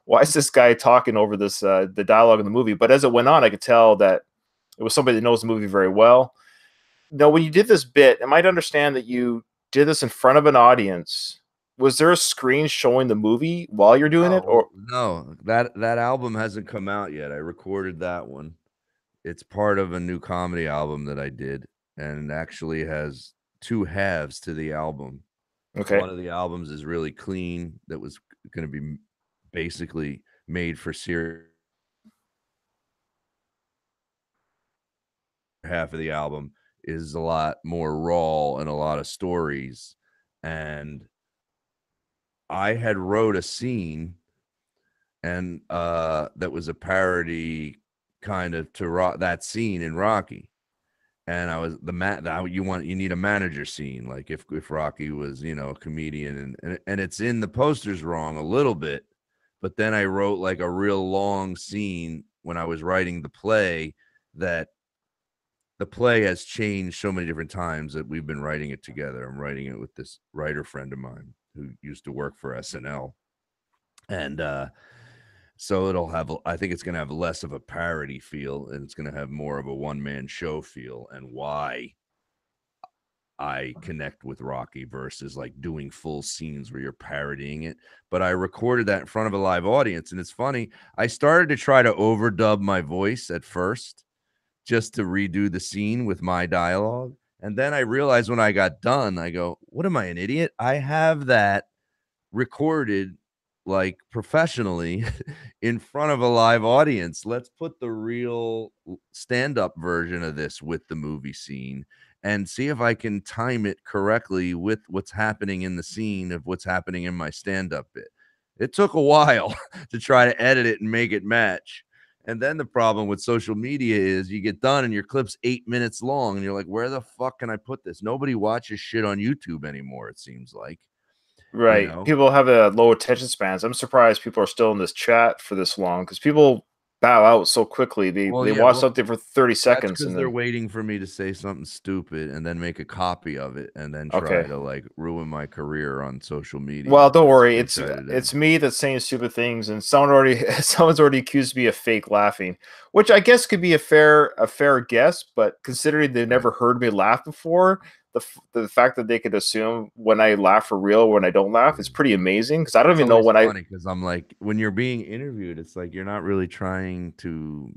why is this guy talking over this the dialogue in the movie?" But as it went on, I could tell that it was somebody that knows the movie very well. Now, when you did this bit, am I to understand that you did this in front of an audience? Was there a screen showing the movie while you're doing it, or No, that album hasn't come out yet. I recorded that one. It's part of a new comedy album that I did, and it actually has two halves to the album. okay? One of the albums is really clean, that was going to be basically made for serious. Half of the album is a lot more raw and a lot of stories. And I had wrote a scene and that was a parody kind of to that scene in Rocky. And I was you need a manager scene, like if Rocky was a comedian, and it's in the posters wrong a little bit, but then I wrote like a real long scene when I was writing the play. That the play has changed so many different times that we've been writing it together. I'm writing it with this writer friend of mine who used to work for SNL, and So it'll have, I think it's going to have less of a parody feel, and it's going to have more of a one-man show feel, and why I connect with Rocky versus like doing full scenes where you're parodying it. But I recorded that in front of a live audience. And it's funny, I started to try to overdub my voice at first just to redo the scene with my dialogue. And then I realized when I got done, I go, what am I, an idiot? I have that recorded like professionally in front of a live audience. Let's put the real stand-up version of this with the movie scene and see if I can time it correctly with what's happening in the scene of what's happening in my stand-up bit. It took a while to try to edit it and make it match. And then the problem with social media is you get done and your clip's 8 minutes long and you're like, where the fuck can I put this? Nobody watches shit on YouTube anymore, it seems like. You Right. know, People have a low attention spans. I'm surprised people are still in this chat for this long because people bow out so quickly. They well, they yeah, watch well, something for 30 that's seconds because and they're then waiting for me to say something stupid and then make a copy of it and then try okay. to like ruin my career on social Well, media. don't That's what worry. they It's try to do. it's me that's saying stupid things, and someone already someone's already accused me of fake laughing, which I guess could be a fair guess. But considering they've Right. never heard me laugh before, the fact that they could assume when I laugh for real, when I don't laugh, is Yeah. pretty amazing. Because I don't It's even know always when I. funny because I'm like, when you're being interviewed, it's like you're not really trying to.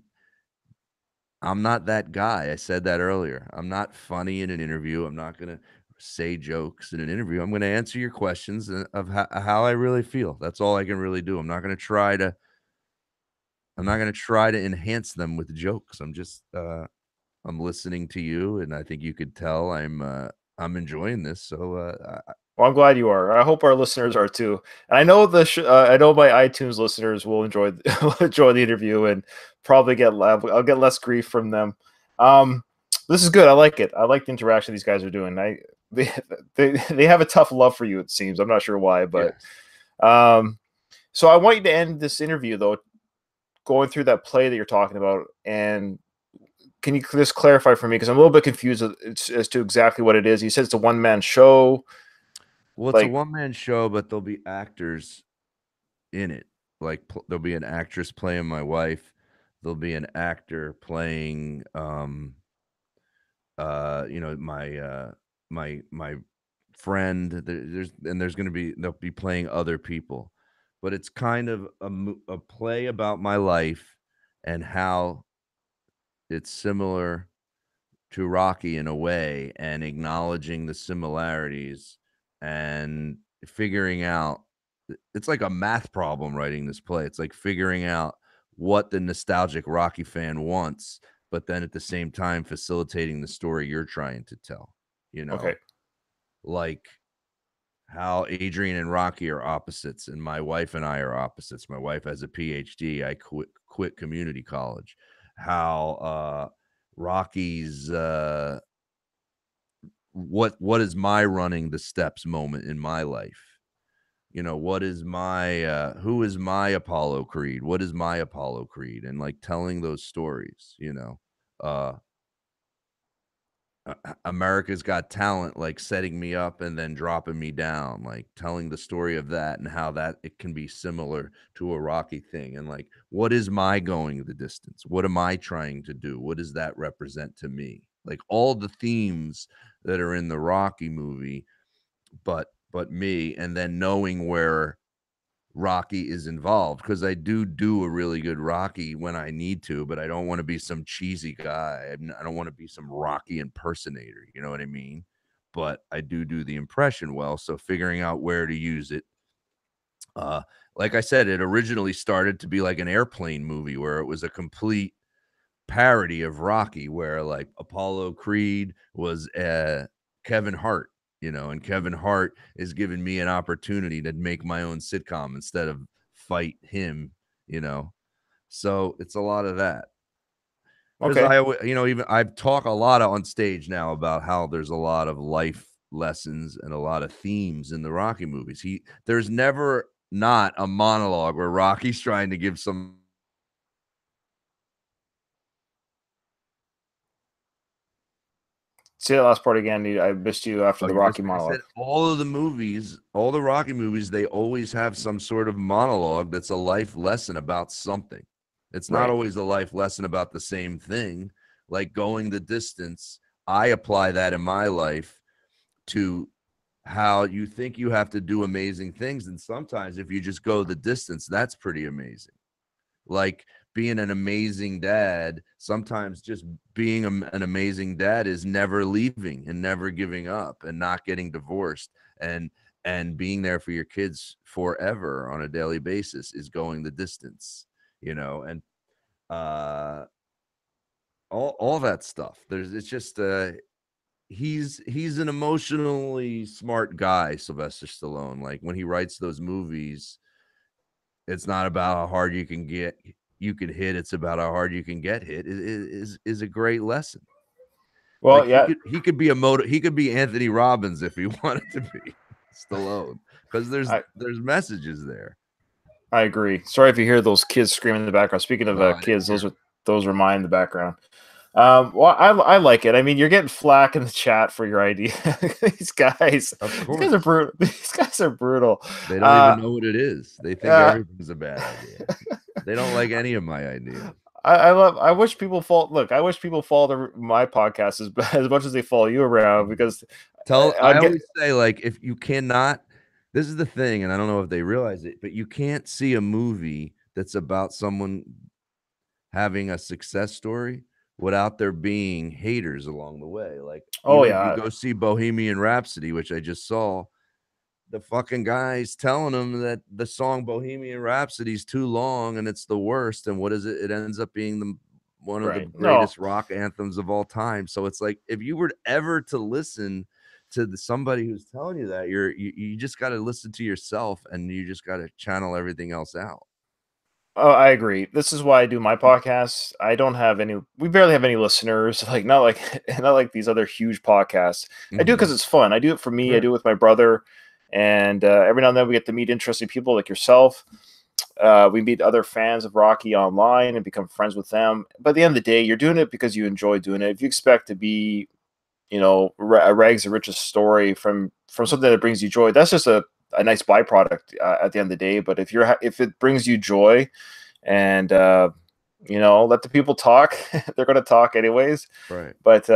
I'm not that guy. I said that earlier. I'm not funny in an interview. I'm not going to say jokes in an interview. I'm going to answer your questions of how I really feel. That's all I can really do. I'm not going to try to enhance them with jokes. I'm listening to you, and I think you could tell I'm enjoying this. So Well, I'm glad you are. I hope our listeners are too. And I know I know my iTunes listeners will enjoy will enjoy the interview and probably I'll get less grief from them. Um, this is good. I like it. I like the interaction these guys are doing. They they have a tough love for you. It seems. I'm not sure why, but yes, um, so I want you to end this interview though, going through that play that you're talking about, and can you just clarify for me because I'm a little bit confused as to exactly what it is. You said it's a one man show. well, it's a Like, one man show, but there'll be actors in it. Like there'll be an actress playing my wife. There'll be an actor playing my friend. There's going to be they'll be playing other people, but it's kind of a play about my life and how it's similar to Rocky in a way, and acknowledging the similarities and figuring out it's like a math problem writing this play. It's like figuring out what the nostalgic Rocky fan wants, but then at the same time facilitating the story you're trying to tell, you okay. know, like how Adrian and Rocky are opposites and my wife and I are opposites. My wife has a PhD. I quit community college. How Rocky's what is my running the steps moment in my life? You know, what is my who is my Apollo Creed? What is my Apollo Creed? And like telling those stories, you know. Uh America's Got Talent, like setting me up and then dropping me down, like telling the story of that and how that it can be similar to a Rocky thing. And like, what is my going the distance? What am I trying to do? What does that represent to me? Like all the themes that are in the Rocky movie, but me, and then knowing where Rocky is involved because I do a really good Rocky when I need to, but I don't want to be some cheesy guy. I don't want to be some Rocky impersonator. You know what I mean? But I do the impression well. So figuring out where to use it. Uh, like I said, it originally started to be like an airplane movie where it was a complete parody of Rocky, where like Apollo Creed was Kevin Hart, you know, and Kevin Hart is giving me an opportunity to make my own sitcom instead of fight him, you know. So it's a lot of that because Okay. even I've talked a lot on stage now about how there's a lot of life lessons and a lot of themes in the Rocky movies. There's never not a monologue where Rocky's trying to give some Say that last part again. I missed you after Oh, the you missed Rocky me. I said monologue. all of the movies, all the Rocky movies, they always have some sort of monologue that's a life lesson about something. It's not Right. always a life lesson about the same thing. Like going the distance, I apply that in my life to how you think you have to do amazing things. And sometimes if you just go the distance, that's pretty amazing. Like being an amazing dad, sometimes just being an amazing dad is never leaving and never giving up and not getting divorced and being there for your kids forever on a daily basis is going the distance, and uh all that stuff. It's just he's an emotionally smart guy, Sylvester Stallone. Like when he writes those movies, it's not about how hard you can hit. It's about how hard you can get hit. Is a great lesson. Like Well, yeah, he could be he could be Anthony Robbins if he wanted to be Stallone, because I there's messages there. I agree. Sorry if you hear those kids screaming in the background. Speaking of No, I didn't kids, hear. those are mine in the background. Well, I like it. I mean, you're getting flack in the chat for your idea. these guys, Of these guys are course, brutal. These guys are brutal. they don't Uh, even know what it is. They think uh, everything's a bad idea. They don't like any of my ideas. I love. I wish people follow. Look, I wish people follow my podcast as much as they follow you around because I I'd get. always say, like, if you cannot, this is the thing, and I don't know if they realize it, but you can't see a movie that's about someone having a success story without there being haters along the way. Like, Oh even if you yeah, go see Bohemian Rhapsody, which I just saw, the fucking guy's telling them that the song Bohemian Rhapsody is too long and it's the worst. And what is it? It ends up being one of the right. No, greatest rock anthems of all time. So it's like, if you were ever to listen to somebody who's telling you that, you just got to listen to yourself, and you just got to channel everything else out. oh, I agree. This is why I do my podcast. I don't have any. We barely have any listeners. Like not like not like these other huge podcasts. I do it because Mhm. it's fun. I do it for me. I Right. do it with my brother, and every now and then we get to meet interesting people like yourself. We meet other fans of Rocky online and become friends with them. But at the end of the day, you're doing it because you enjoy doing it. If you expect to be, a rags to riches story from something that brings you joy, that's just a nice byproduct at the end of the day. But if it brings you joy and let the people talk, they're going to talk anyways. Right. But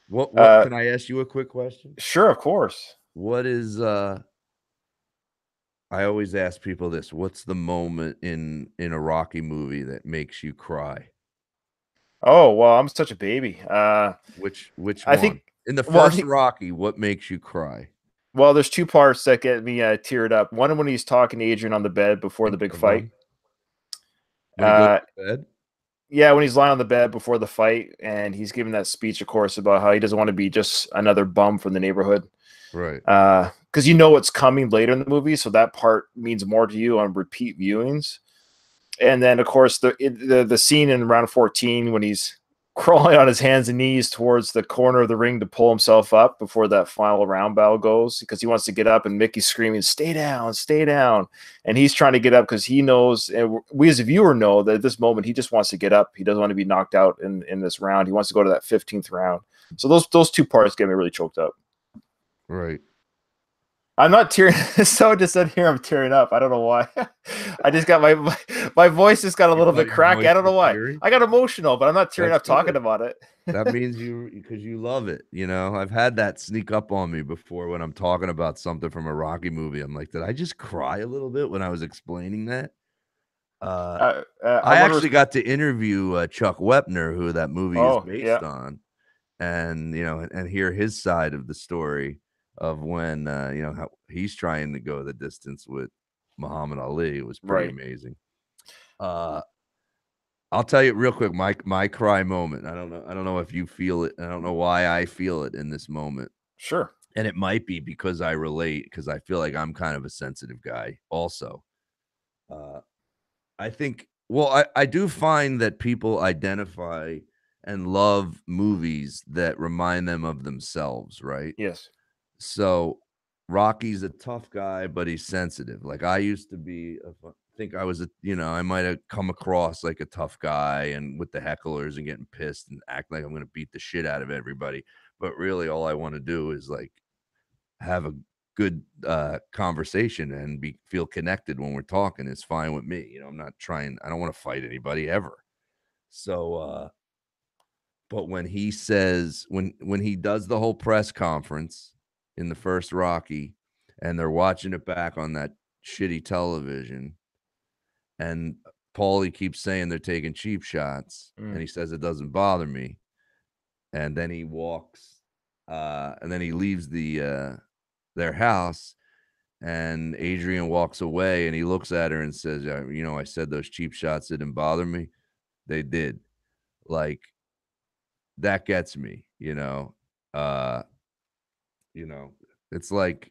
What can I ask you a quick question? sure, of course. What is I always ask people this, what's the moment in a Rocky movie that makes you cry? Oh well, I'm such a baby. Which I one? think. In the Well, I first think. Rocky, what makes you cry? Well, there's two parts that get me teared up. One when he's talking to Adrian on the bed before the Think big of fight. one. When he goes Uh, to bed? yeah, when he's lying on the bed before the fight, and he's giving that speech, of course, about how he doesn't want to be just another bum from the neighborhood. Right. Because you know what's coming later in the movie, so that part means more to you on repeat viewings. And then, of course, the scene in round 14 when he's crawling on his hands and knees towards the corner of the ring to pull himself up before that final round bell goes because he wants to get up, and Mickey's screaming, stay down. And he's trying to get up because he knows, and we as a viewer know that at this moment he just wants to get up. He doesn't want to be knocked out in this round. He wants to go to that 15th round. So those two parts get me really choked up. Right. I'm not tearing. So just said here I'm tearing up. I don't know why. I just got my voice just got a You little got bit your cracky. voice I don't know get why. teary? I got emotional, but I'm not tearing That's up talking good. about it. That means because you love it. I've had that sneak up on me before when I'm talking about something from a Rocky movie. I'm like, did I just cry a little bit when I was explaining that? Uh, I I want actually to. got to interview Chuck Wepner, who that movie is Oh based yeah, on, and and hear his side of the story of when how he's trying to go the distance with Muhammad Ali. It was pretty right. amazing. Uh, I'll tell you real quick, my cry moment. I don't know if you feel it. I don't know why I feel it in this moment. Sure. And it might be because I relate, because I feel like I'm kind of a sensitive guy also. Uh, I think, well, I do find that people identify and love movies that remind them of themselves, right? Yes. So Rocky's a tough guy, but he's sensitive. Like I used to be, think I was I might have come across like a tough guy and with the hecklers and getting pissed and act like I'm going to beat the shit out of everybody. but really all I want to do is like have a good conversation and feel connected when we're talking. It's fine with me. I'm not trying, I don't want to fight anybody ever. So but when he says, when he does the whole press conference in the first Rocky, and they're watching it back on that shitty television, and Paulie keeps saying they're taking cheap shots, and he says it doesn't bother me, and then he walks, and then he leaves their house, and Adrian walks away, and he looks at her and says, I said those cheap shots didn't bother me. They did. Like, that gets me, uh, it's like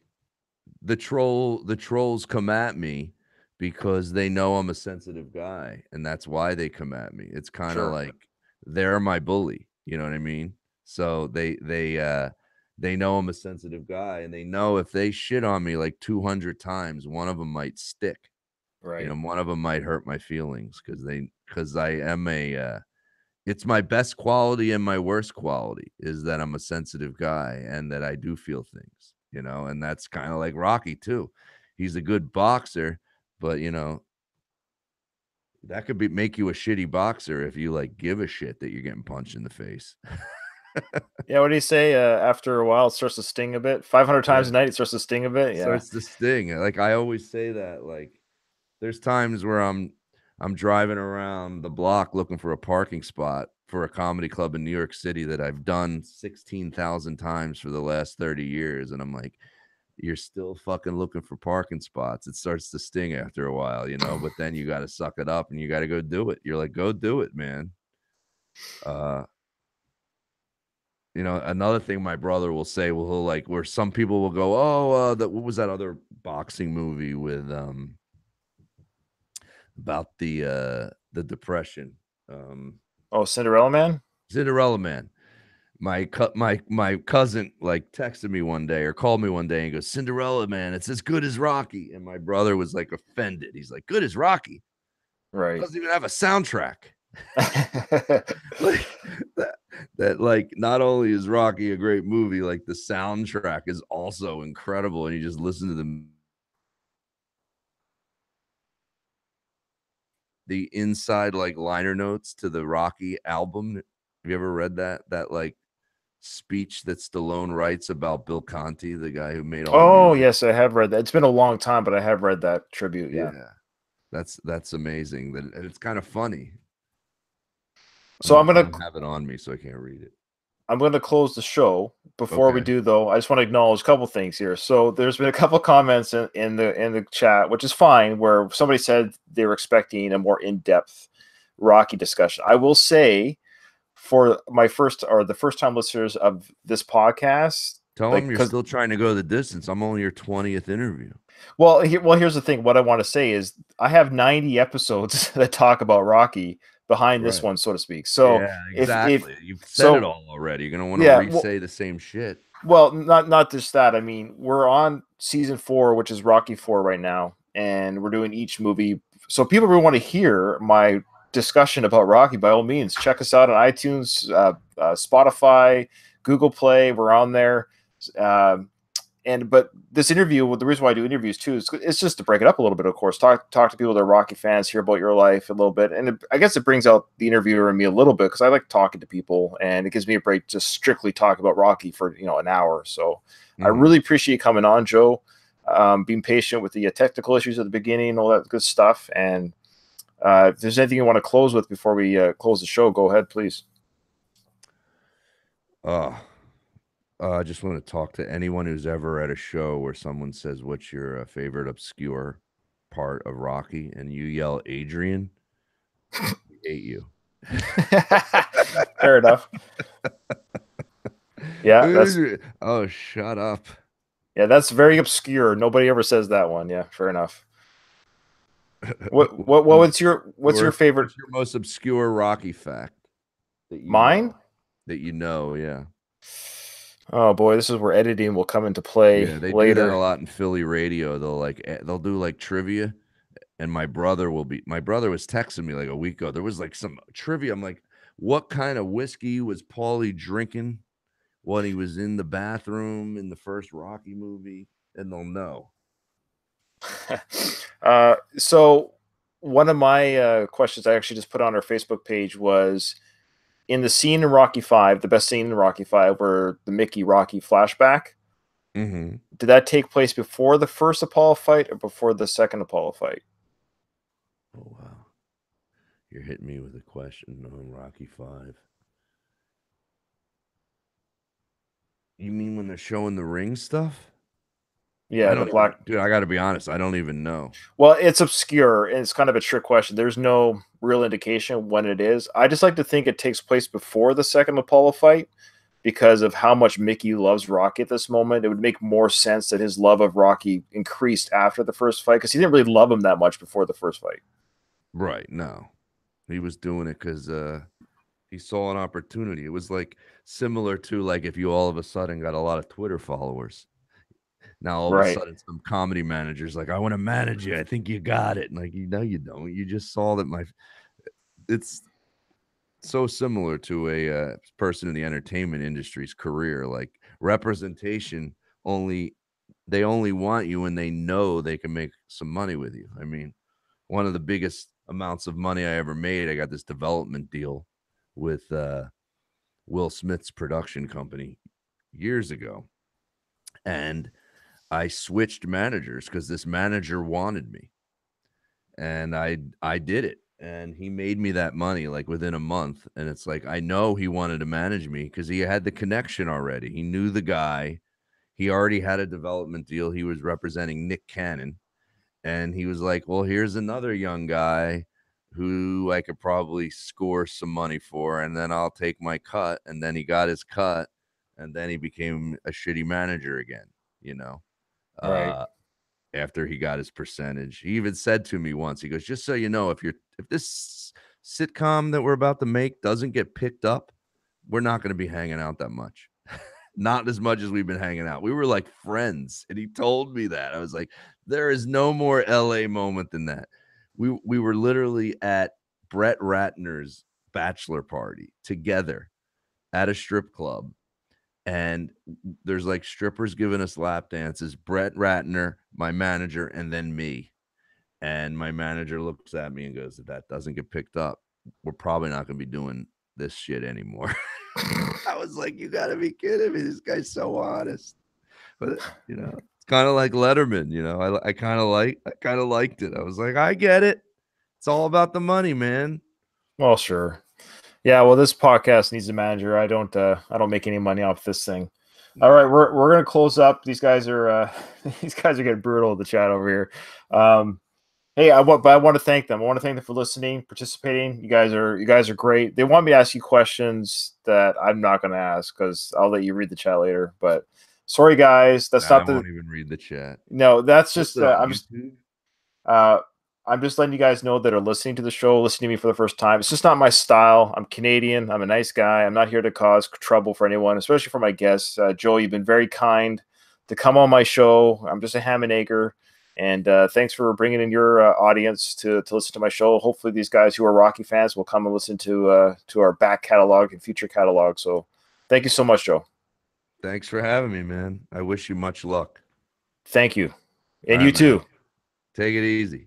the trolls come at me because they know I'm a sensitive guy, and that's why they come at me. It's kind of Sure. like they're my bully, you know what I mean? So they know I'm a sensitive guy, and they know if they shit on me like 200 times, one of them might stick. Right. One of them might hurt my feelings because I am it's my best quality and my worst quality is that I'm a sensitive guy and that I do feel things, and that's kind of like Rocky too. He's a good boxer, but that could make you a shitty boxer if you like give a shit that you're getting punched in the face. Yeah, what do you say? After a while, it starts to sting a bit. 500 Yeah, times a night, it starts to sting a bit. Yeah. starts to sting. Like I always say that, like there's times where I'm driving around the block looking for a parking spot for a comedy club in New York City that I've done 16,000 times for the last 30 years. And I'm like, you're still fucking looking for parking spots. It starts to sting after a while, but then you got to suck it up and you got to go do it. You're like, go do it, man. Uh, another thing my brother will say, he'll like, where some people will go, oh, what was that other boxing movie with, about the depression. Oh, Cinderella Man? Cinderella Man. My cousin like texted me one day or called me one day and goes, Cinderella Man, it's as good as Rocky. And my brother was like offended. He's like, good as Rocky? Right. Doesn't even have a soundtrack. Like that like not only is Rocky a great movie, like the soundtrack is also incredible. And you just listen to the inside like liner notes to the Rocky album. Have you ever read that like speech that Stallone writes about Bill Conti, the guy who made all the Oh, music? yes, I have read that. It's been a long time, but I have read that tribute. Yeah. Yeah. That's amazing. And it's kind of funny. So I don't have it on me, so I can't read it. I'm gonna close the show. Before we Okay. do, though, I just want to acknowledge a couple things here. So there's been a couple comments in the chat, which is fine, where somebody said they were expecting a more in-depth Rocky discussion. I will say, for the first time listeners of this podcast, Tell like, him you're because still trying to go the distance. I'm only your 20th interview. well, here's the thing. What I want to say is I have 90 episodes that talk about Rocky behind this Right. one, so to speak. So Yeah, if exactly. You've said it so, all already. You're gonna want to yeah. Well, re-say the same shit. well, not just that. I mean, we're on season 4, which is Rocky 4 right now, and we're doing each movie. So people really want to hear my discussion about Rocky. By all means, check us out on iTunes, Spotify, Google Play. We're on there. Um, but this interview, well, the reason why I do interviews too is it's just to break it up a little bit. Of course, talk to people that are Rocky fans, hear about your life a little bit, and I guess it brings out the interviewer in me a little bit because I like talking to people, and it gives me a break to strictly talk about Rocky for an hour. So I really appreciate you coming on, Joe, being patient with the technical issues at the beginning, all that good stuff. And if there's anything you want to close with before we close the show, go ahead, please. I just want to talk to anyone who's ever at a show where someone says, what's your favorite obscure part of Rocky? And you yell, Adrian, I hate you. Fair enough. Yeah, oh, shut up. Yeah, that's very obscure. Nobody ever says that one. Yeah, fair enough. What's your favorite? What's your most obscure Rocky fact that you Mine? know? That you know, yeah. Oh boy, this is where editing will come into play Yeah, they do that a later. lot in Philly radio. They'll do like trivia, and my brother was texting me like a week ago. There was like some trivia. I'm like, what kind of whiskey was Paulie drinking when he was in the bathroom in the first Rocky movie, and they'll know. So one of my questions I actually just put on our Facebook page was in the scene in Rocky Five, the best scene in Rocky Five, where the Mickey Rocky flashback. Mm-hmm. Did that take place before the first Apollo fight or before the second Apollo fight? Oh wow, you're hitting me with a question on Rocky Five. You mean when they're showing the ring stuff? I Yeah, the don't even, black. dude. I got to be honest. I don't even know. Well, it's obscure and it's kind of a trick question. There's no real indication when it is. I just like to think it takes place before the second Apollo fight because of how much Mickey loves Rocky at this moment. It would make more sense that his love of Rocky increased after the first fight because he didn't really love him that much before the first fight. Right? No, he was doing it because he saw an opportunity. It was like similar to like if you all of a sudden got a lot of Twitter followers. Now all of a Right. sudden some comedy managers like, I want to manage you. I think you got it. And like, you know, you don't. You just saw that my. It's so similar to a person in the entertainment industry's career. Like representation only they only want you when they know they can make some money with you. I mean, one of the biggest amounts of money I ever made, I got this development deal with Will Smith's production company years ago. And I switched managers because this manager wanted me. And I did it. And he made me that money like within a month. And it's like I know he wanted to manage me because he had the connection already. He knew the guy. He already had a development deal. He was representing Nick Cannon. And he was like, well, here's another young guy who I could probably score some money for, and then I'll take my cut. And then he got his cut, and then he became a shitty manager again, you know, Right. uh, after he got his percentage. He even said to me once, he goes, just so you know, if this sitcom that we're about to make doesn't get picked up, we're not going to be hanging out that much. Not as much as we've been hanging out. We were like friends. And he told me that. I was like, there is no more LA moment than that. We were literally at Brett Ratner's bachelor party together at a strip club. And there's like strippers giving us lap dances. Brett Ratner, my manager, and then me. And my manager looks at me and goes, if that doesn't get picked up, we're probably not going to be doing this shit anymore. I was like, you got to be kidding me. This guy's so honest. But, you know, it's kind of like Letterman, you know, I kind of liked it. I was like, I get it. It's all about the money, man. Well, sure. Yeah, well, this podcast needs a manager. I don't make any money off this thing. All right, we're gonna close up. These guys are these guys are getting brutal in the chat over here. Hey, I want to thank them. I want to thank them for listening, participating. You guys are great. They want me to ask you questions that I'm not going to ask because I'll let you read the chat later. But sorry, guys, that's Nah, I not the won't even read the chat. no. That's What's just up, I'm just YouTube? uh, I'm just letting you guys know that are listening to the show, listening to me for the first time. It's just not my style. I'm Canadian. I'm a nice guy. I'm not here to cause trouble for anyone, especially for my guests. Joe, you've been very kind to come on my show. I'm just a ham and egger. And thanks for bringing in your audience to listen to my show. Hopefully, these guys who are Rocky fans will come and listen to our back catalog and future catalog. So, thank you so much, Joe. Thanks for having me, man. I wish you much luck. Thank you, All and right, you man. too. Take it easy.